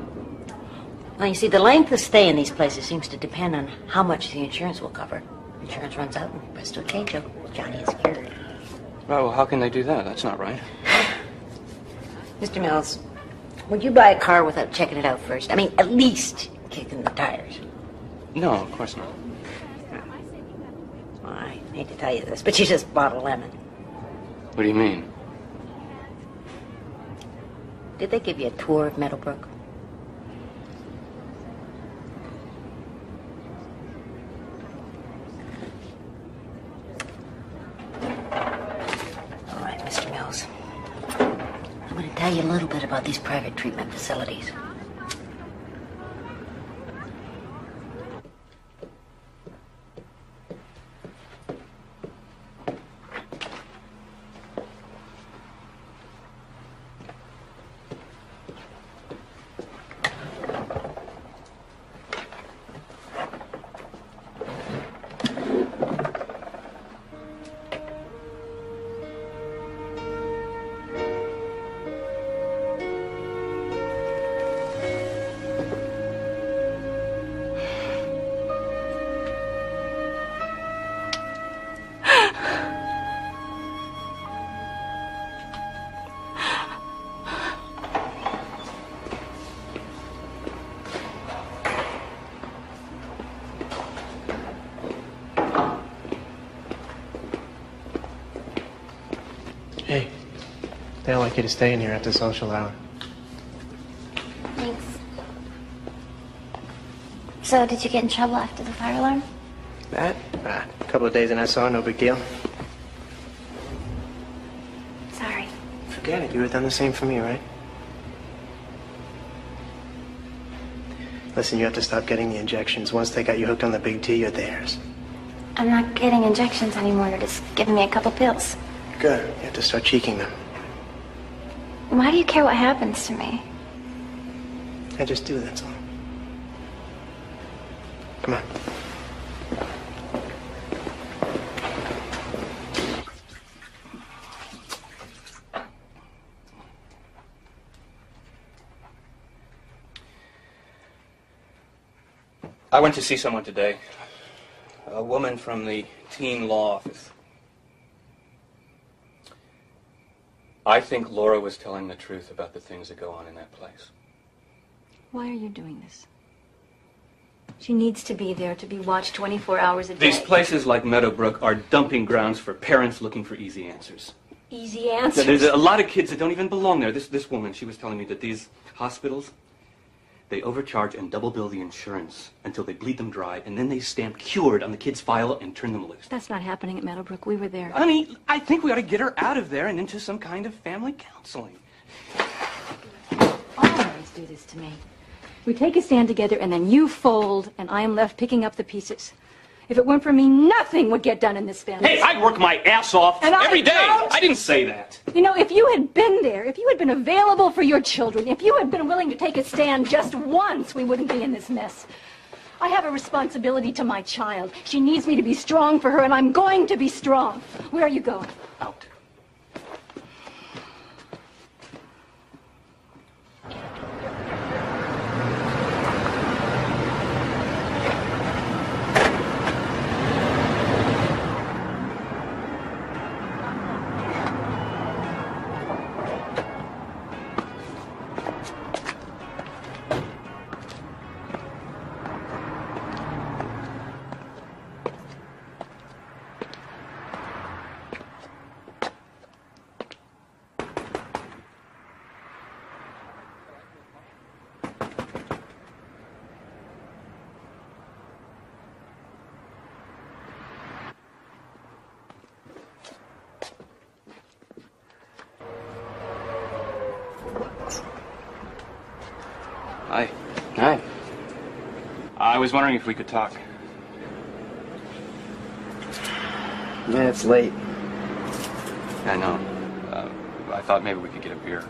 Well, you see, the length of stay in these places seems to depend on how much the insurance will cover. Insurance runs out and rest of the cage, Johnny is cured. Right, well, how can they do that? That's not right. Mr. Mills, would you buy a car without checking it out first? I mean, at least kicking the tires. No, of course not. Well, I hate to tell you this, but you just bought a lemon. What do you mean? Did they give you a tour of Meadowbrook? All right, Mr. Mills. I'm going to tell you a little bit about these private treatment facilities. Hey, they'd like you to stay in here after social hour. Thanks. So, did you get in trouble after the fire alarm? That? Nah, couple of days in SR, no big deal. Sorry. Forget it. You would have done the same for me, right? Listen, you have to stop getting the injections. Once they got you hooked on the big T, you're theirs. I'm not getting injections anymore. They're just giving me a couple pills. Good. You have to start cheeking them. Why do you care what happens to me? I just do, that's all. Come on. I went to see someone today. A woman from the teen law office. I think Laura was telling the truth about the things that go on in that place. Why are you doing this? She needs to be there to be watched 24 hours a day. These places like Meadowbrook are dumping grounds for parents looking for easy answers. Easy answers? There's a lot of kids that don't even belong there. This woman, she was telling me that these hospitals, they overcharge and double bill the insurance until they bleed them dry, and then they stamp cured on the kid's file and turn them loose. That's not happening at Meadowbrook. We were there. Honey, I think we ought to get her out of there and into some kind of family counseling. Always do this to me. We take a stand together, and then you fold, and I am left picking up the pieces. If it weren't for me, nothing would get done in this family. Hey, I work my ass off every day. I didn't say that. You know, if you had been there, if you had been available for your children, if you had been willing to take a stand just once, we wouldn't be in this mess. I have a responsibility to my child. She needs me to be strong for her, and I'm going to be strong. Where are you going? Out. Hi. Hi. I was wondering if we could talk. Yeah, it's late. I know. I thought maybe we could get a beer.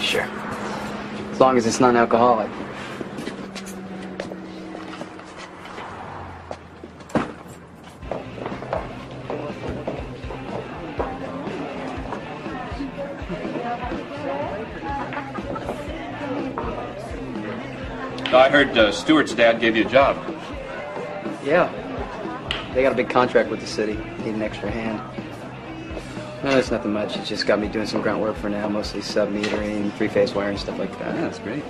Sure. As long as it's non-alcoholic. I heard Stuart's dad gave you a job. Yeah. They got a big contract with the city. Need an extra hand. No, it's nothing much. It's just got me doing some grunt work for now, mostly sub-metering, three-phase wiring, stuff like that. Yeah, that's great.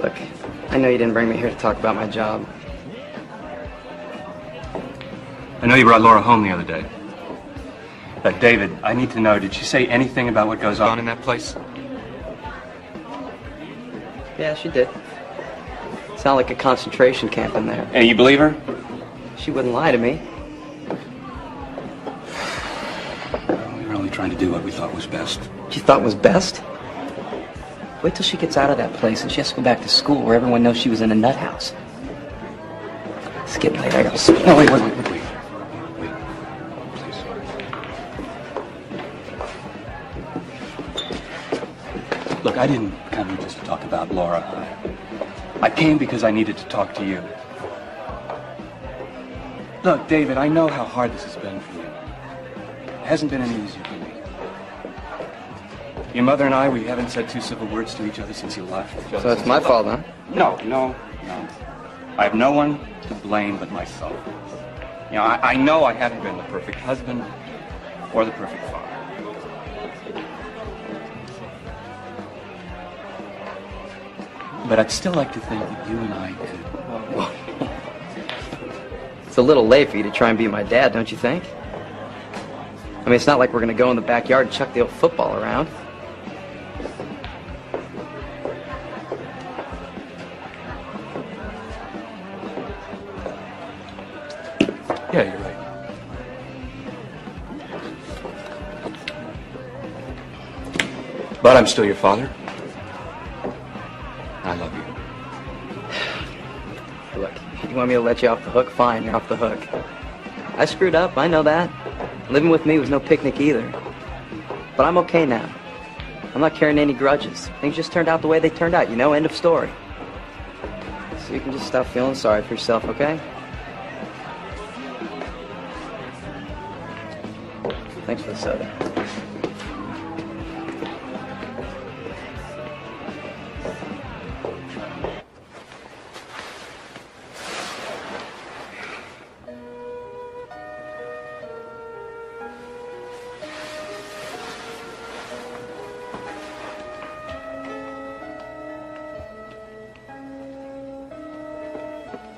Look, I know you didn't bring me here to talk about my job. I know you brought Laura home the other day. David, I need to know, did she say anything about what goes on in that place? Yeah, she did. Sound like a concentration camp in there. And you believe her? She wouldn't lie to me. We were only trying to do what we thought was best. She thought was best? Wait till she gets out of that place and she has to go back to school where everyone knows she was in a nut house. It's getting late. I gotta sleep. No, wait. Look, I didn't come here just to talk about Laura. I came because I needed to talk to you. Look, David, I know how hard this has been for you. It hasn't been any easier for me. Your mother and I, we haven't said two civil words to each other since you left. So it's my fault, huh? No. I have no one to blame but myself. You know, I know I haven't been the perfect husband or the perfect father. But I'd still like to think that you and I could... It's a little late for you to try and be my dad, don't you think? I mean, it's not like we're going to go in the backyard and chuck the old football around. Yeah, you're right. But I'm still your father. I love you. Look, you want me to let you off the hook? Fine, you're off the hook. I screwed up, I know that. Living with me was no picnic either. But I'm okay now. I'm not carrying any grudges. Things just turned out the way they turned out, you know, end of story. So you can just stop feeling sorry for yourself, okay? Thanks for the soda.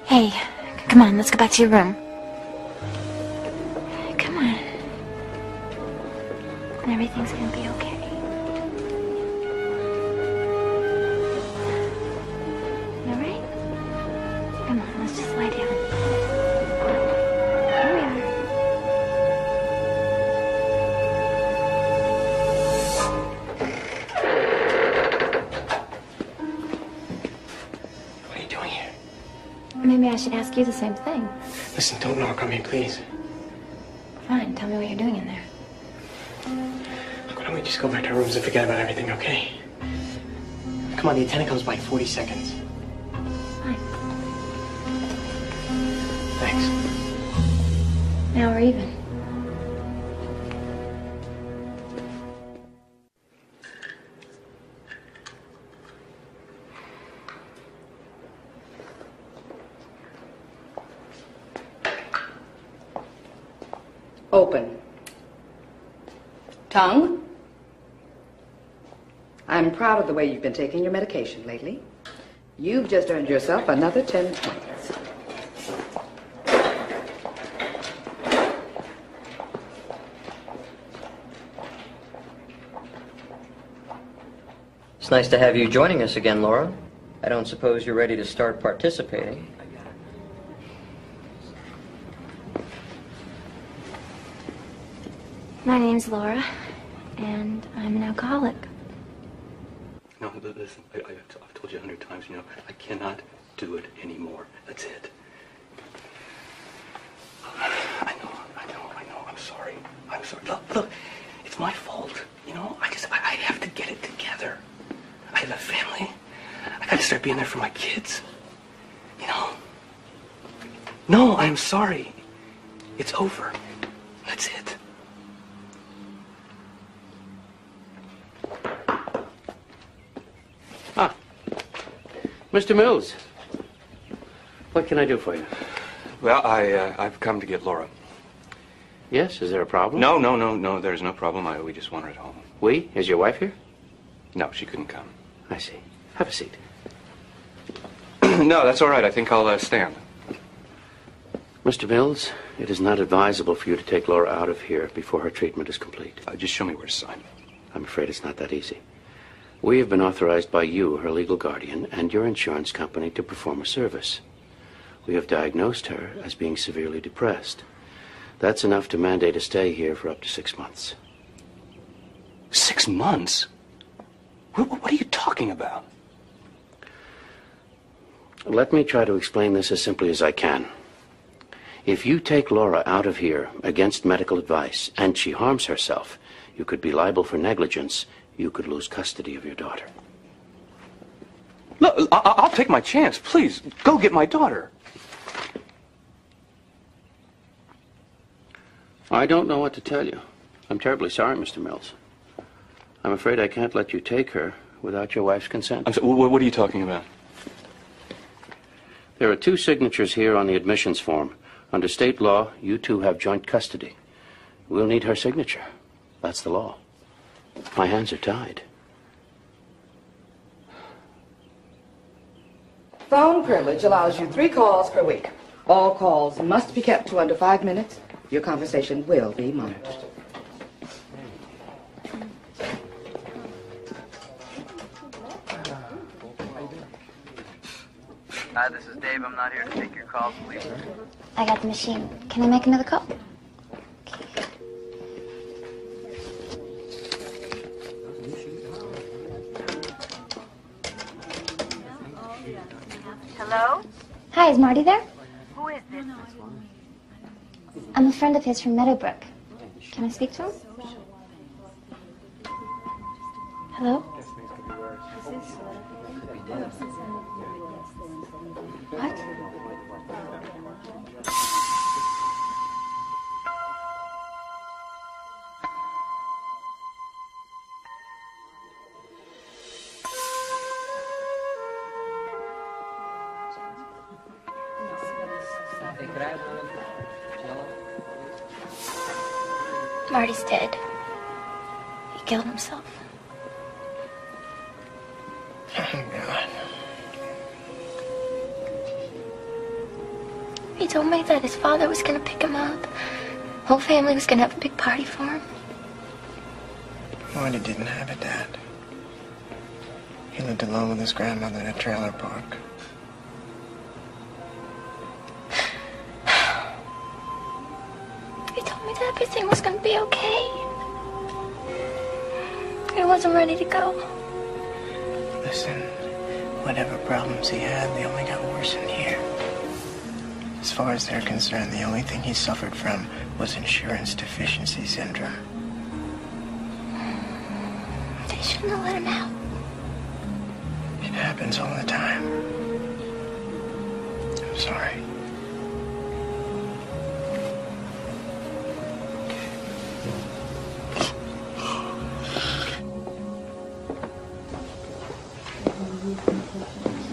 Hey, come on, let's go back to your room. Come on. Everything's gonna be okay. All right? Come on, let's just lie down. Here we are. What are you doing here? Maybe I should ask you the same thing. Listen, don't knock on me, please. Fine, tell me what you're doing in there. Look, why don't we just go back to our rooms and forget about everything, okay? Come on, the attendant comes by in 40 seconds. Fine. Thanks. Now we're even. Open. Tongue. I'm proud of the way you've been taking your medication lately. You've just earned yourself another 10 points. It's nice to have you joining us again, Laura. I don't suppose you're ready to start participating. My name's Laura, and I'm an alcoholic. No, listen, I've told you 100 times, you know, I cannot do it anymore. That's it. I know, I'm sorry. I'm sorry. Look, it's my fault, you know? I have to get it together. I have a family. I gotta start being there for my kids. You know? No, I'm sorry. It's over. That's it. Mr. Mills, what can I do for you? Well, I've come to get Laura. Yes, is there a problem? No, there's no problem. We just want her at home. We? Is your wife here? No, she couldn't come. I see. Have a seat. No, that's all right. I think I'll stand. Mr. Mills, it is not advisable for you to take Laura out of here before her treatment is complete. Just show me where to sign. I'm afraid it's not that easy. We have been authorized by you, her legal guardian, and your insurance company to perform a service. We have diagnosed her as being severely depressed. That's enough to mandate a stay here for up to 6 months. 6 months? What are you talking about? Let me try to explain this as simply as I can. If you take Laura out of here against medical advice and she harms herself, you could be liable for negligence. You could lose custody of your daughter. Look, I'll take my chance. Please, go get my daughter. I don't know what to tell you. I'm terribly sorry, Mr. Mills. I'm afraid I can't let you take her without your wife's consent. I'm sorry, what are you talking about? There are 2 signatures here on the admissions form. Under state law, you two have joint custody. We'll need her signature. That's the law. My hands are tied. Phone privilege allows you 3 calls per week. All calls must be kept to under 5 minutes. Your conversation will be monitored. Hi, this is Dave. I'm not here to take your calls, please. I got the machine. Can I make another call? Hello? Hi, is Marty there? Who is this? I'm a friend of his from Meadowbrook. Can I speak to him? Hello? What? Marty's dead. He killed himself. Oh, God. He told me that his father was going to pick him up. Whole family was going to have a big party for him. Marty didn't have a dad. He lived alone with his grandmother in a trailer park. He told me that everything was going to be okay. I wasn't ready to go. Listen, whatever problems he had, they only got worse in here. As far as they're concerned, the only thing he suffered from was insurance deficiency syndrome. They shouldn't have let him out. It happens all the time. I'm sorry.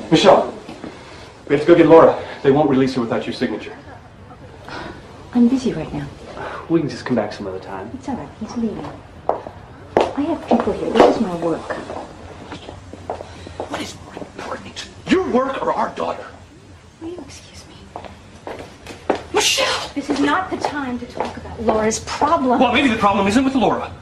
Michelle, we have to go get Laura. They won't release her without your signature. I'm busy right now. We can just come back some other time. It's all right. He's leaving. I have people here. This is my work. What is more important? Your work or our daughter? Will you excuse me? Michelle! This is not the time to talk about Laura's problem. Well, maybe the problem isn't with Laura.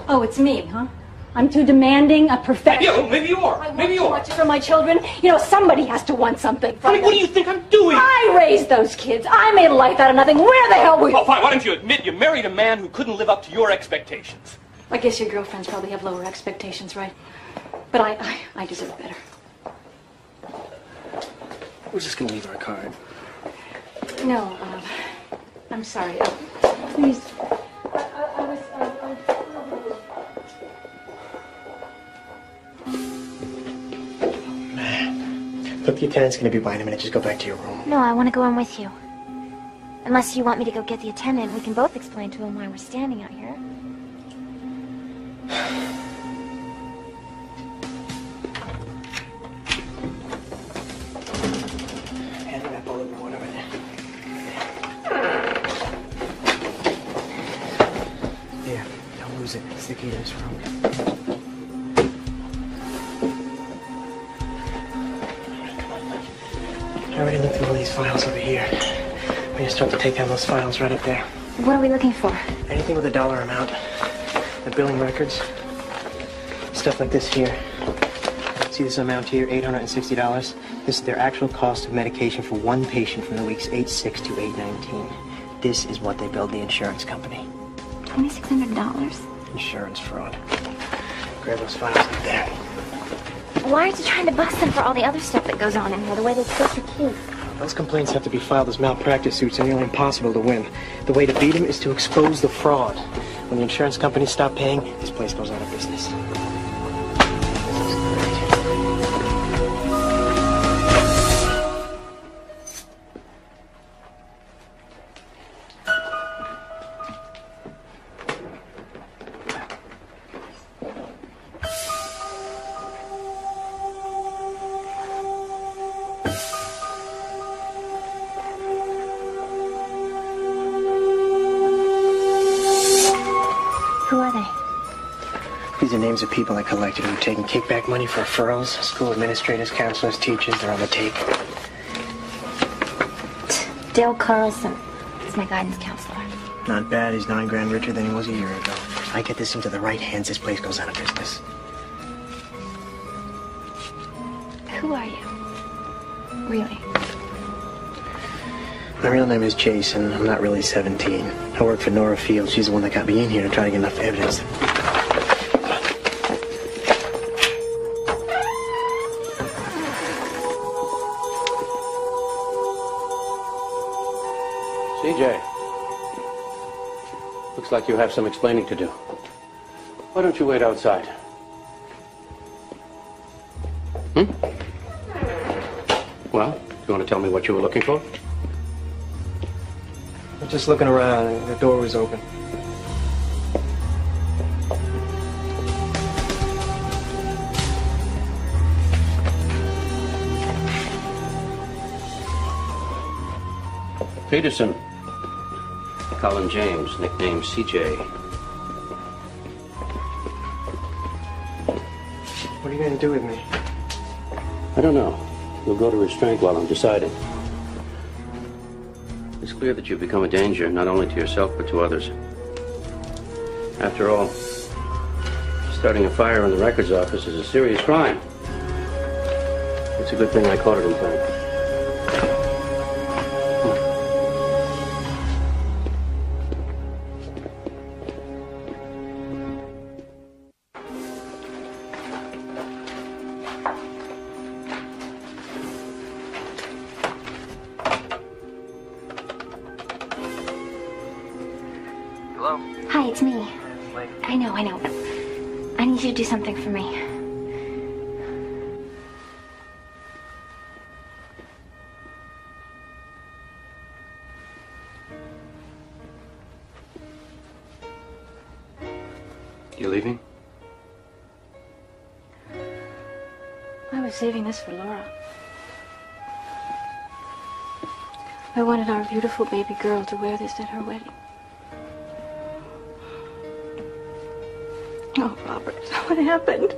Oh, it's me, huh? I'm too demanding a perfection. Yeah, well, maybe you are. I want Maybe you too are. much from my children. You know, somebody has to want something from Honey, them. what do you think I'm doing? I raised those kids. I made a life out of nothing. Where the hell were you? Oh, fine. Why don't you admit you married a man who couldn't live up to your expectations? I guess your girlfriends probably have lower expectations, right? But I deserve better. We're just gonna leave our card. No, I'm sorry. Please. I was. Look, the attendant's gonna be by in a minute. Just go back to your room. No, I want to go in with you. Unless you want me to go get the attendant, we can both explain to him why we're standing out here. Hand me that bulletin board over there. Here, don't lose it. It's the key to this room. I already looked through all these files over here. We're gonna start to take down those files right up there. What are we looking for? Anything with a dollar amount. The billing records. Stuff like this here. See this amount here, $860? This is their actual cost of medication for one patient from the weeks 8/6 to 8/19. This is what they billed the insurance company. $2,600? Insurance fraud. Grab those files up there. Why aren't you trying to bust them for all the other stuff that goes on in here, the way they treat your kids? Those complaints have to be filed as malpractice suits and nearly impossible to win. The way to beat them is to expose the fraud. When the insurance companies stop paying, this place goes out of business. Who are they? These are names of people I collected who are taking kickback money for referrals. School administrators, counselors, teachers, they're on the take. Dale Carlson. He's my guidance counselor. Not bad. He's $9 grand richer than he was a year ago. I get this into the right hands, this place goes out of business. Who are you? Really? My real name is Jason. I'm not really 17. I work for Nora Field. She's the one that got me in here to try to get enough evidence. CJ, looks like you have some explaining to do. Why don't you wait outside? Well, you want to tell me what you were looking for? I'm just looking around. The door was open. Peterson. Colin James, nicknamed CJ. What are you going to do with me? I don't know. You'll go to restraint while I'm deciding. It's clear that you've become a danger, not only to yourself, but to others. After all, starting a fire in the records office is a serious crime. It's a good thing I caught it in time. Hi, it's me. I know. I need you to do something for me. You leaving? I was saving this for Laura. I wanted our beautiful baby girl to wear this at her wedding. Oh, Robert, what happened?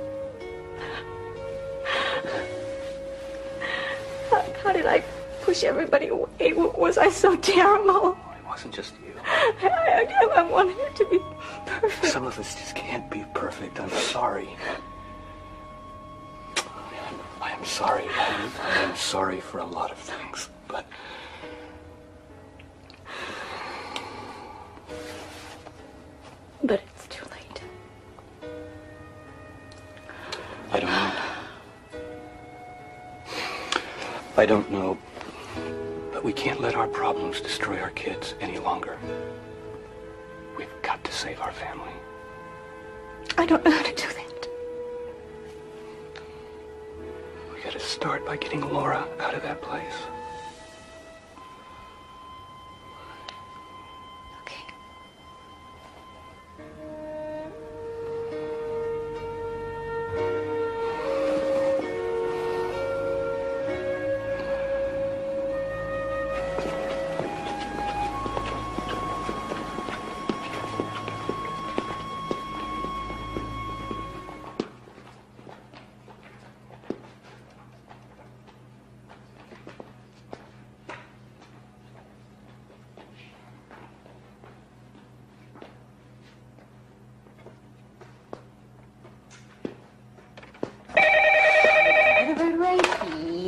How did I push everybody away? Was I so terrible? It wasn't just you. I wanted it to be perfect. Some of us just can't be perfect. I'm sorry. I am sorry. I am sorry for a lot of things, but... But it's too late. I don't know. I don't know, but we can't let our problems destroy our kids any longer. We've got to save our family. I don't know how to do that. We gotta start by getting Laura out of that place.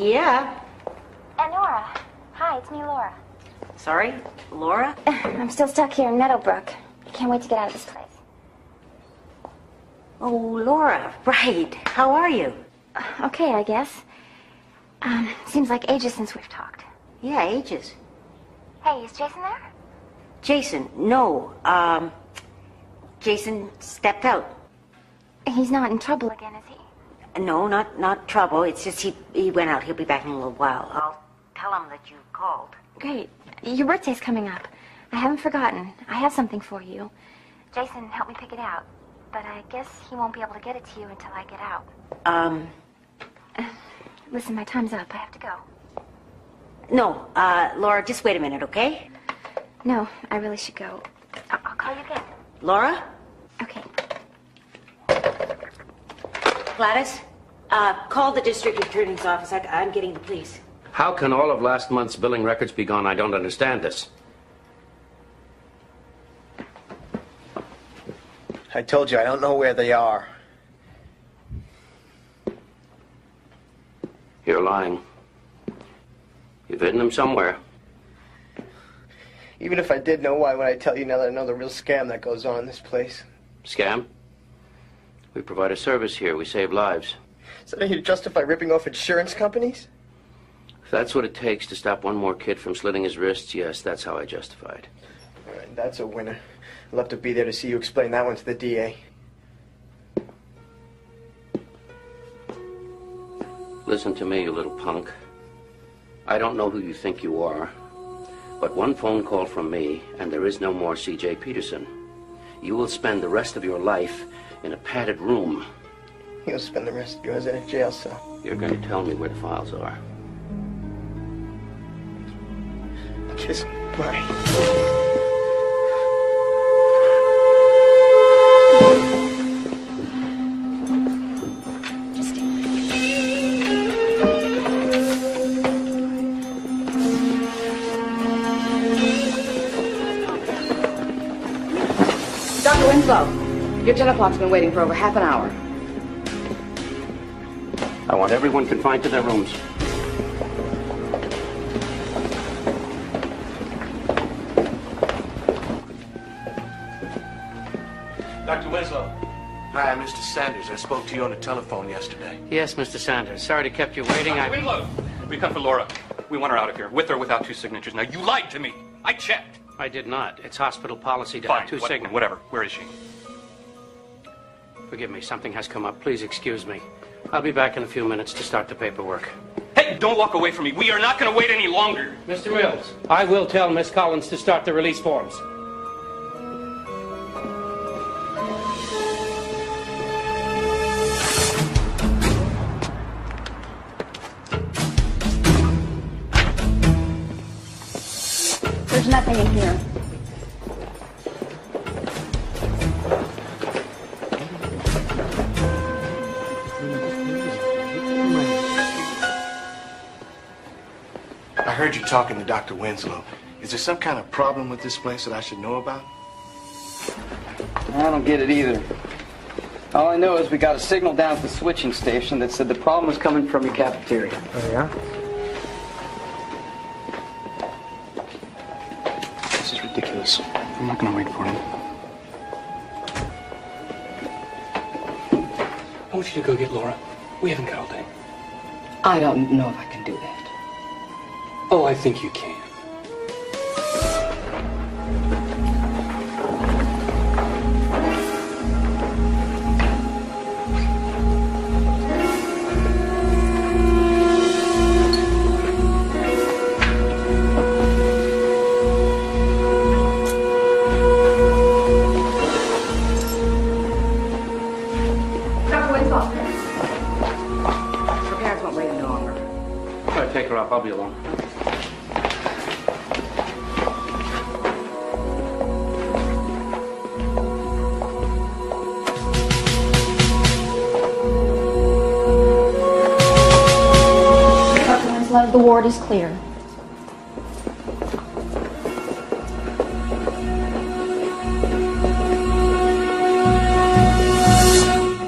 Yeah. And Nora. Hi, it's me, Laura. Sorry, Laura? I'm still stuck here in Meadowbrook. I can't wait to get out of this place. Oh, Laura, right. How are you? Okay, I guess. Seems like ages since we've talked. Yeah, ages. Hey, is Jason there? Jason, no. Jason stepped out. He's not in trouble again, is he? No, not trouble. It's just he went out. He'll be back in a little while. I'll tell him that you called. Great. Your birthday's coming up. I haven't forgotten. I have something for you. Jason helped me pick it out. But I guess he won't be able to get it to you until I get out. Listen, my time's up. I have to go. No, Laura, just wait a minute, okay? No, I really should go. I'll call you again. Laura? Okay. Gladys, call the district attorney's office. I'm getting the police. How can all of last month's billing records be gone? I don't understand this. I told you, I don't know where they are. You're lying. You've hidden them somewhere. Even if I did know, why would I tell you now that I know the real scam that goes on in this place? Scam? We provide a service here. We save lives. So now you justify ripping off insurance companies? If that's what it takes to stop one more kid from slitting his wrists, yes, that's how I justify it. All right, that's a winner. I'd love to be there to see you explain that one to the DA. Listen to me, you little punk. I don't know who you think you are, but one phone call from me, and there is no more C.J. Peterson. You will spend the rest of your life in a padded room. You'll spend the rest of yours in a jail cell. You're going to tell me where the files are. Kiss me. Bye. Dr. Winslow, your 10 o'clock's been waiting for over half an hour. I want everyone confined to their rooms. Dr. Winslow. Hi, I'm Mr. Sanders. I spoke to you on the telephone yesterday. Yes, Mr. Sanders. Sorry to kept you waiting. Dr. Winslow, we come for Laura. We want her out of here, with or without 2 signatures. Now, you lied to me. I checked. I did not. It's hospital policy to Fine, have 2 signatures. Whatever. Where is she? Forgive me. Something has come up. Please excuse me. I'll be back in a few minutes to start the paperwork. Hey, don't walk away from me. We are not going to wait any longer. Mr. Mills, I will tell Miss Collins to start the release forms. There's nothing in here. I heard you talking to Dr. Winslow. Is there some kind of problem with this place that I should know about? I don't get it either. All I know is we got a signal down at the switching station that said the problem was coming from your cafeteria. Oh, yeah? This is ridiculous. I'm not going to wait for him. I want you to go get Laura. We haven't got all day. I don't know if I can do that. Oh, I think you can. Dr. Winslow. Her parents won't wait any longer. All right, take her off. I'll be alone. Dr. Winslow, the ward is clear.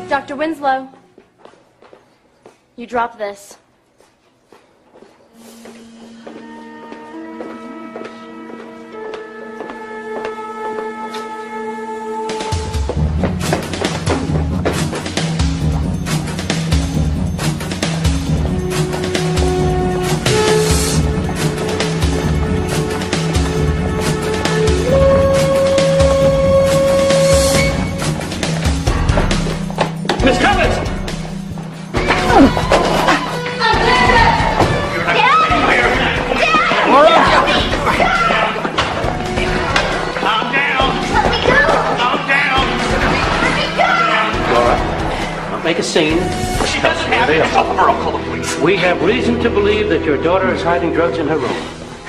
Dr. Winslow, you dropped this. Miss Collins! Calm down. Let me go. Calm down. Let me go. Laura, don't make a scene. She doesn't have to. I'll call the police. We have reason to believe that your daughter is hiding drugs in her room.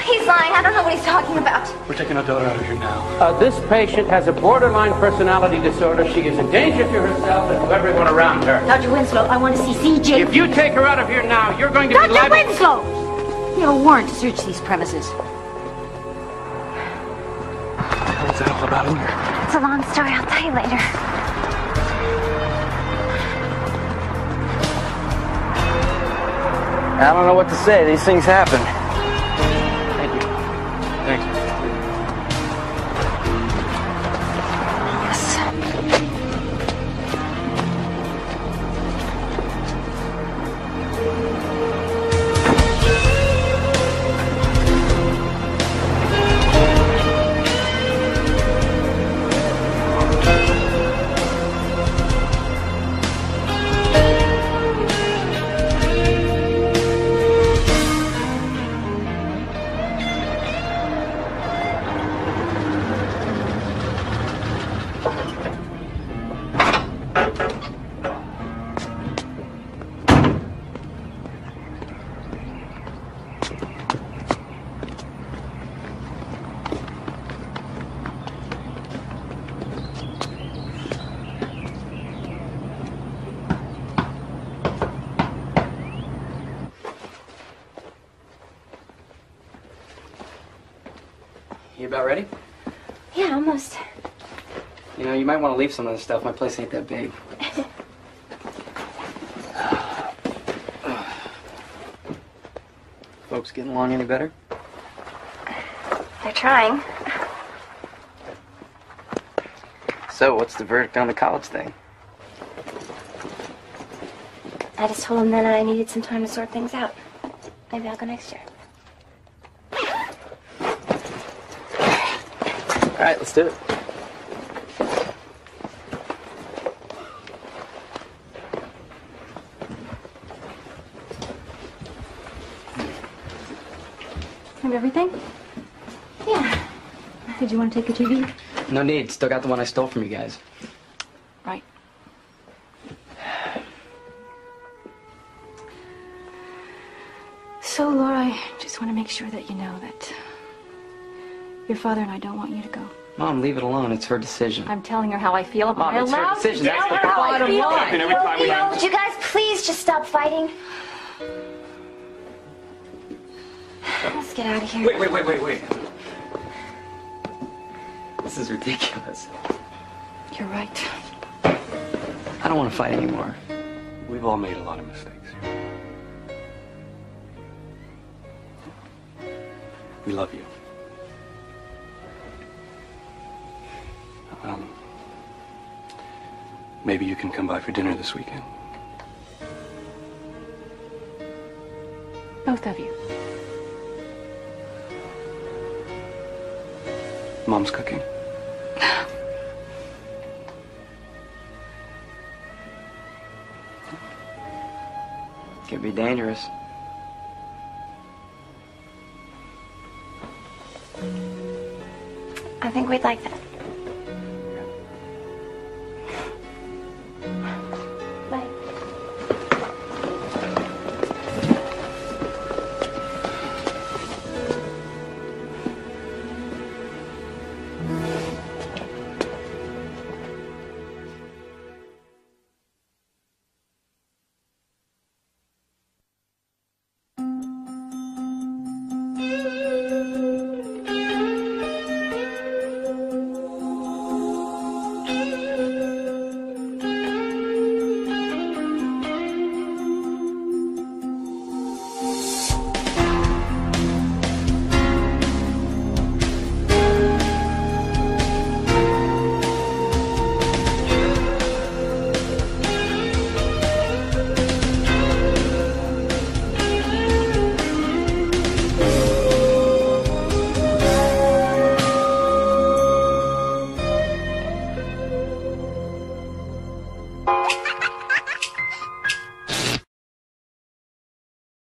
He's lying. I don't know what he's talking about. We're taking our daughter out of here now. This patient has a borderline personality disorder. She is a danger to herself and to everyone around her. Dr. Winslow, I want to see CJ. If you take her out of here now, you're going to be Dr. liable... Winslow! You have a warrant to search these premises. What's that all about in here? It's a long story. I'll tell you later. I don't know what to say. These things happen. Thank you. Thanks. You about ready? Yeah, almost. You know, you might want to leave some of this stuff. My place ain't that big. Folks getting along any better? They're trying. So, what's the verdict on the college thing? I just told them that I needed some time to sort things out. Maybe I'll go next year. All right, let's do it. Have everything? Yeah. Did you want to take your TV? No need. Still got the one I stole from you guys. Right. So, Laura, I just want to make sure that you know that your father and I don't want you to go. Mom, leave it alone. It's her decision. I'm telling her how I feel about Mom, it. it's her decision. Tell That's her the how I bottom feel. line. And every time we have Would you guys please just stop fighting? Let's get out of here. Wait. This is ridiculous. You're right. I don't want to fight anymore. We've all made a lot of mistakes. We love you. Maybe you can come by for dinner this weekend. Both of you. Mom's cooking. Could be dangerous. I think we'd like that.